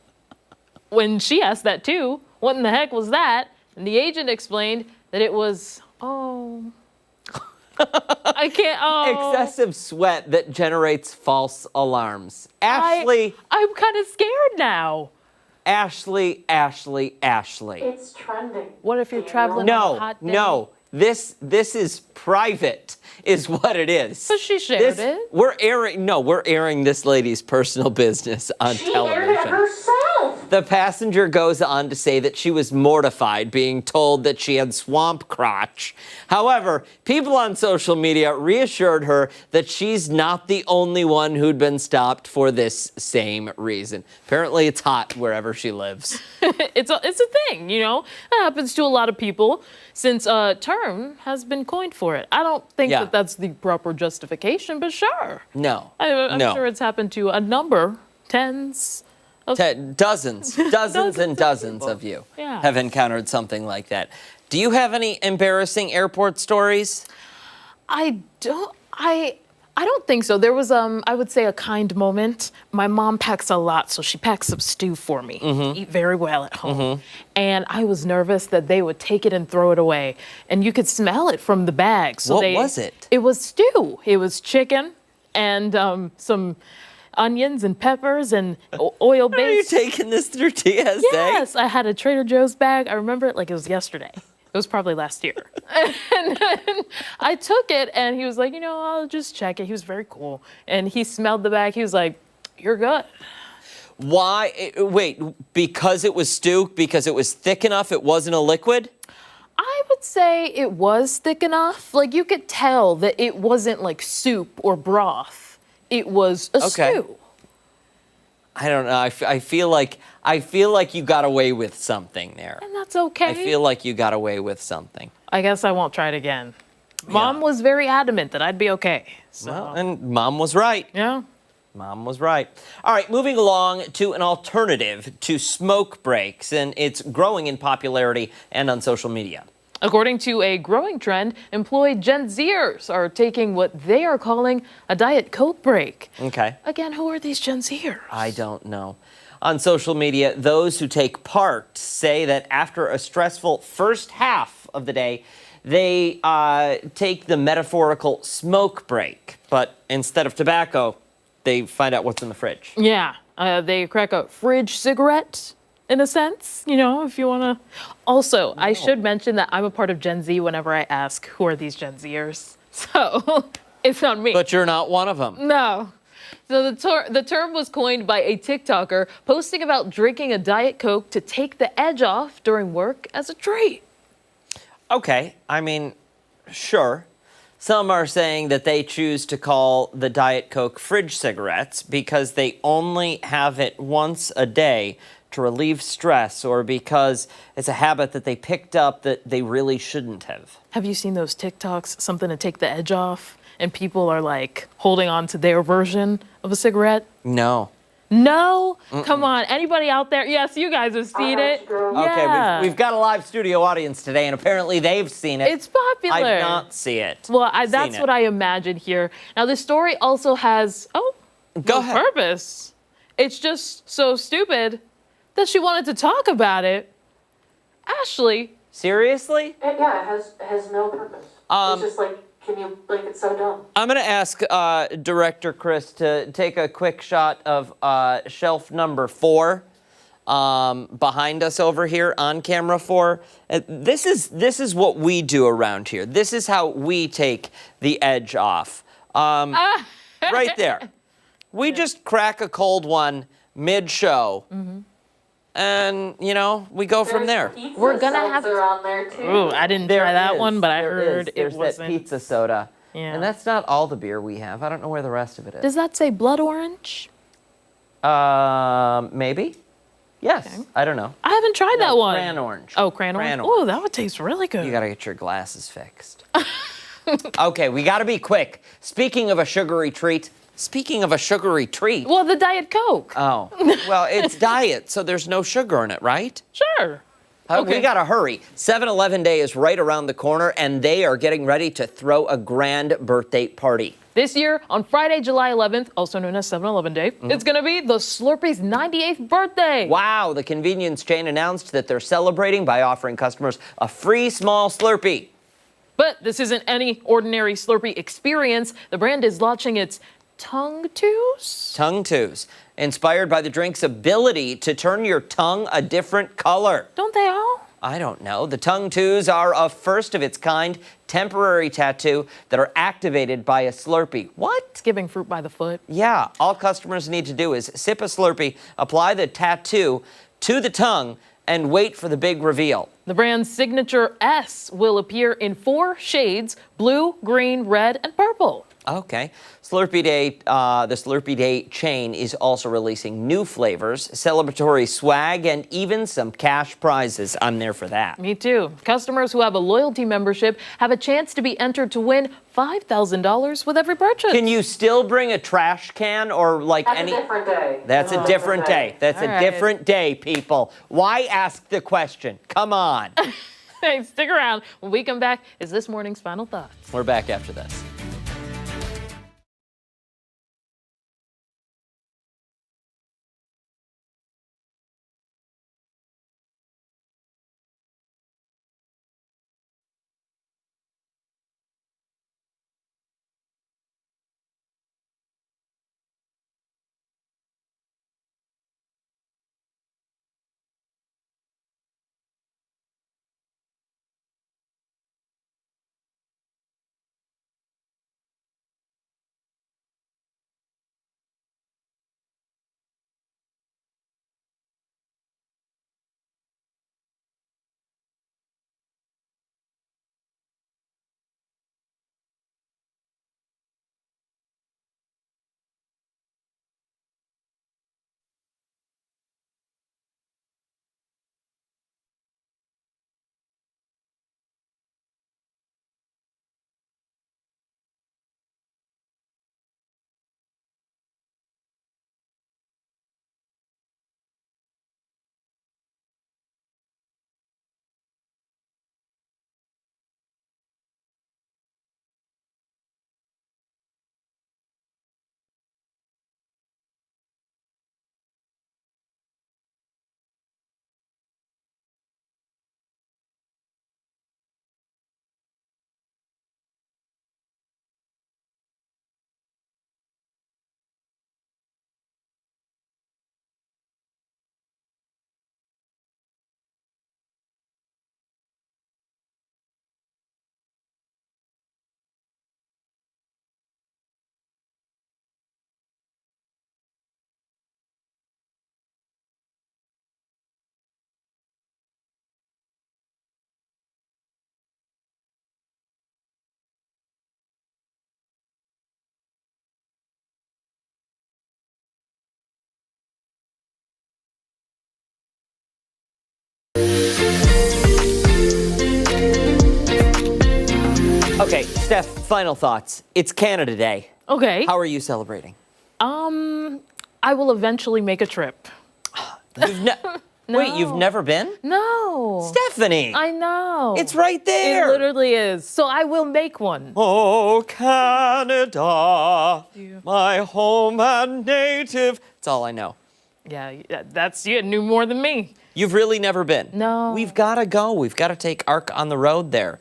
When she asked that too, what in the heck was that? And the agent explained that it was, I can't, excessive sweat that generates false alarms. Ashley. I'm kind of scared now. Ashley. It's trending. What if you're traveling on a hot day? No. This is private, is what it is. But she shared it. We're airing this lady's personal business on television. She aired it herself. The passenger goes on to say that she was mortified being told that she had swamp crotch. However, people on social media reassured her that she's not the only one who'd been stopped for this same reason. Apparently, it's hot wherever she lives. It's a thing, you know? That happens to a lot of people since a term has been coined for it. I don't think that that's the proper justification, but sure. No. I'm sure it's happened to a number, tens of... Dozens and dozens of you have encountered something like that. Do you have any embarrassing airport stories? I don't think so. There was, I would say, a kind moment. My mom packs a lot, so she packs some stew for me. Eat very well at home. And I was nervous that they would take it and throw it away. And you could smell it from the bag. So what was it? It was stew. It was chicken and some onions and peppers and oil-based. Are you taking this through TSA? Yes, I had a Trader Joe's bag. I remember it like it was yesterday. It was probably last year. And then I took it, and he was like, you know, I'll just check it. He was very cool. And he smelled the bag. He was like, you're good. Why? Wait, because it was stew? Because it was thick enough it wasn't a liquid? I would say it was thick enough. Like, you could tell that it wasn't like soup or broth. It was a stew. I don't know. I feel like you got away with something there. And that's okay. I feel like you got away with something. I guess I won't try it again. Mom was very adamant that I'd be okay. So. Well, and Mom was right. Yeah. Mom was right. All right, moving along to an alternative to smoke breaks, and it's growing in popularity and on social media. According to a growing trend, employed Gen Zers are taking what they are calling a Diet Coke break. Okay. Again, who are these Gen Zers? I don't know. On social media, those who take part say that after a stressful first half of the day, they take the metaphorical smoke break. But instead of tobacco, they find out what's in the fridge. Yeah, they crack a fridge cigarette, in a sense, you know, if you want to. Also, I should mention that I'm a part of Gen Z whenever I ask, who are these Gen Zers? So, it's not me. But you're not one of them. No. So the term was coined by a TikToker posting about drinking a Diet Coke to take the edge off during work as a treat. Okay, I mean, sure. Some are saying that they choose to call the Diet Coke fridge cigarettes because they only have it once a day to relieve stress, or because it's a habit that they picked up that they really shouldn't have. Have you seen those TikToks, something to take the edge off, and people are like holding on to their version of a cigarette? No. No? Come on, anybody out there? Yes, you guys have seen it. Okay, we've got a live studio audience today, and apparently they've seen it. It's popular. I did not see it. Well, that's what I imagine here. Now, the story also has, Go ahead. purpose. It's just so stupid that she wanted to talk about it. Ashley. Seriously? Yeah, it has no purpose. It's just like, it's so dumb. I'm going to ask Director Chris to take a quick shot of shelf number 4 behind us over here on camera 4. This is what we do around here. This is how we take the edge off. Right there. We just crack a cold one mid-show. And, you know, we go from there. We're going to have on there too. Ooh, I didn't try that one, but I heard There's it wasn't. that pizza soda. Yeah. And that's not all the beer we have. I don't know where the rest of it is. Does that say blood orange? Maybe. Yes. Okay. I don't know. I haven't tried that one. Cran orange. Oh, cran orange. Oh, that would taste really good. You got to get your glasses fixed. Okay, we got to be quick. Speaking of a sugary treat. Well, the Diet Coke. Oh. Well, it's diet, so there's no sugar in it, right? Sure. Okay. We got to hurry. 7-Eleven Day is right around the corner, and they are getting ready to throw a grand birthday party. This year, on Friday, July 11th, also known as 7-Eleven Day, it's going to be the Slurpee's 98th birthday. Wow, the convenience chain announced that they're celebrating by offering customers a free small Slurpee. But this isn't any ordinary Slurpee experience. The brand is launching its Tongue Twos? Tongue Twos, inspired by the drink's ability to turn your tongue a different color. Don't they all? I don't know. The Tongue Twos are a first-of-its-kind temporary tattoo that are activated by a Slurpee. What? It's giving fruit by the foot. Yeah. All customers need to do is sip a Slurpee, apply the tattoo, to the tongue and wait for the big reveal. The brand's signature S will appear in 4 shades: blue, green, red, and purple. Okay. Slurpee Day, the Slurpee Day chain is also releasing new flavors, celebratory swag, and even some cash prizes. I'm there for that. Me too. Customers who have a loyalty membership have a chance to be entered to win $5,000 with every purchase. Can you still bring a trash can or like That's any? a different day. That's a different day. That's All a right. different day, people. Why ask the question? Come on. Hey, stick around. When we come back, is this morning's final thoughts. We're back after this. Okay, Steph, final thoughts. It's Canada Day. Okay. How are you celebrating? I will eventually make a trip. Wait, you've never been? No. Stephannie! I know. It's right there. It literally is. So I will make one. Oh, Canada, my home and native. That's all I know. Yeah, that's you knew more than me. You've really never been? No. We've got to go. We've got to take ARC on the road there.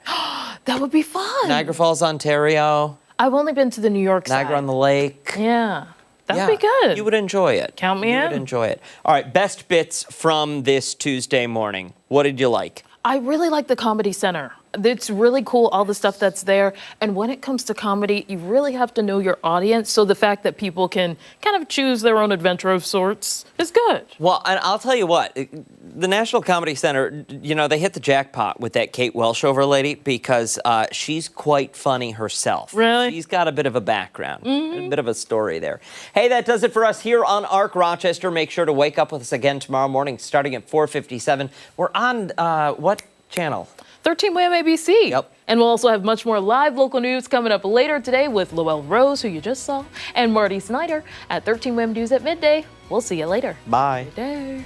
That would be fun. Niagara Falls, Ontario. I've only been to the New York side. Niagara on the Lake. Yeah. That would be good. You would enjoy it. Count me You in. would enjoy it. All right, best bits from this Tuesday morning. What did you like? I really like the Comedy Center. It's really cool, all the stuff that's there. And when it comes to comedy, you really have to know your audience. So the fact that people can kind of choose their own adventure of sorts is good. Well, and I'll tell you what, the National Comedy Center, you know, they hit the jackpot with that Kate Welshover lady because she's quite funny herself. Really? She's got a bit of a background, a bit of a story there. Hey, that does it for us here on ARC Rochester. Make sure to wake up with us again tomorrow morning starting at 4:57. We're on, what channel? 13 WHAM ABC. Yep. And we'll also have much more live local news coming up later today with Lowell Rose, who you just saw, and Marty Snyder at 13 WHAM News at midday. We'll see you later. Bye. Good day.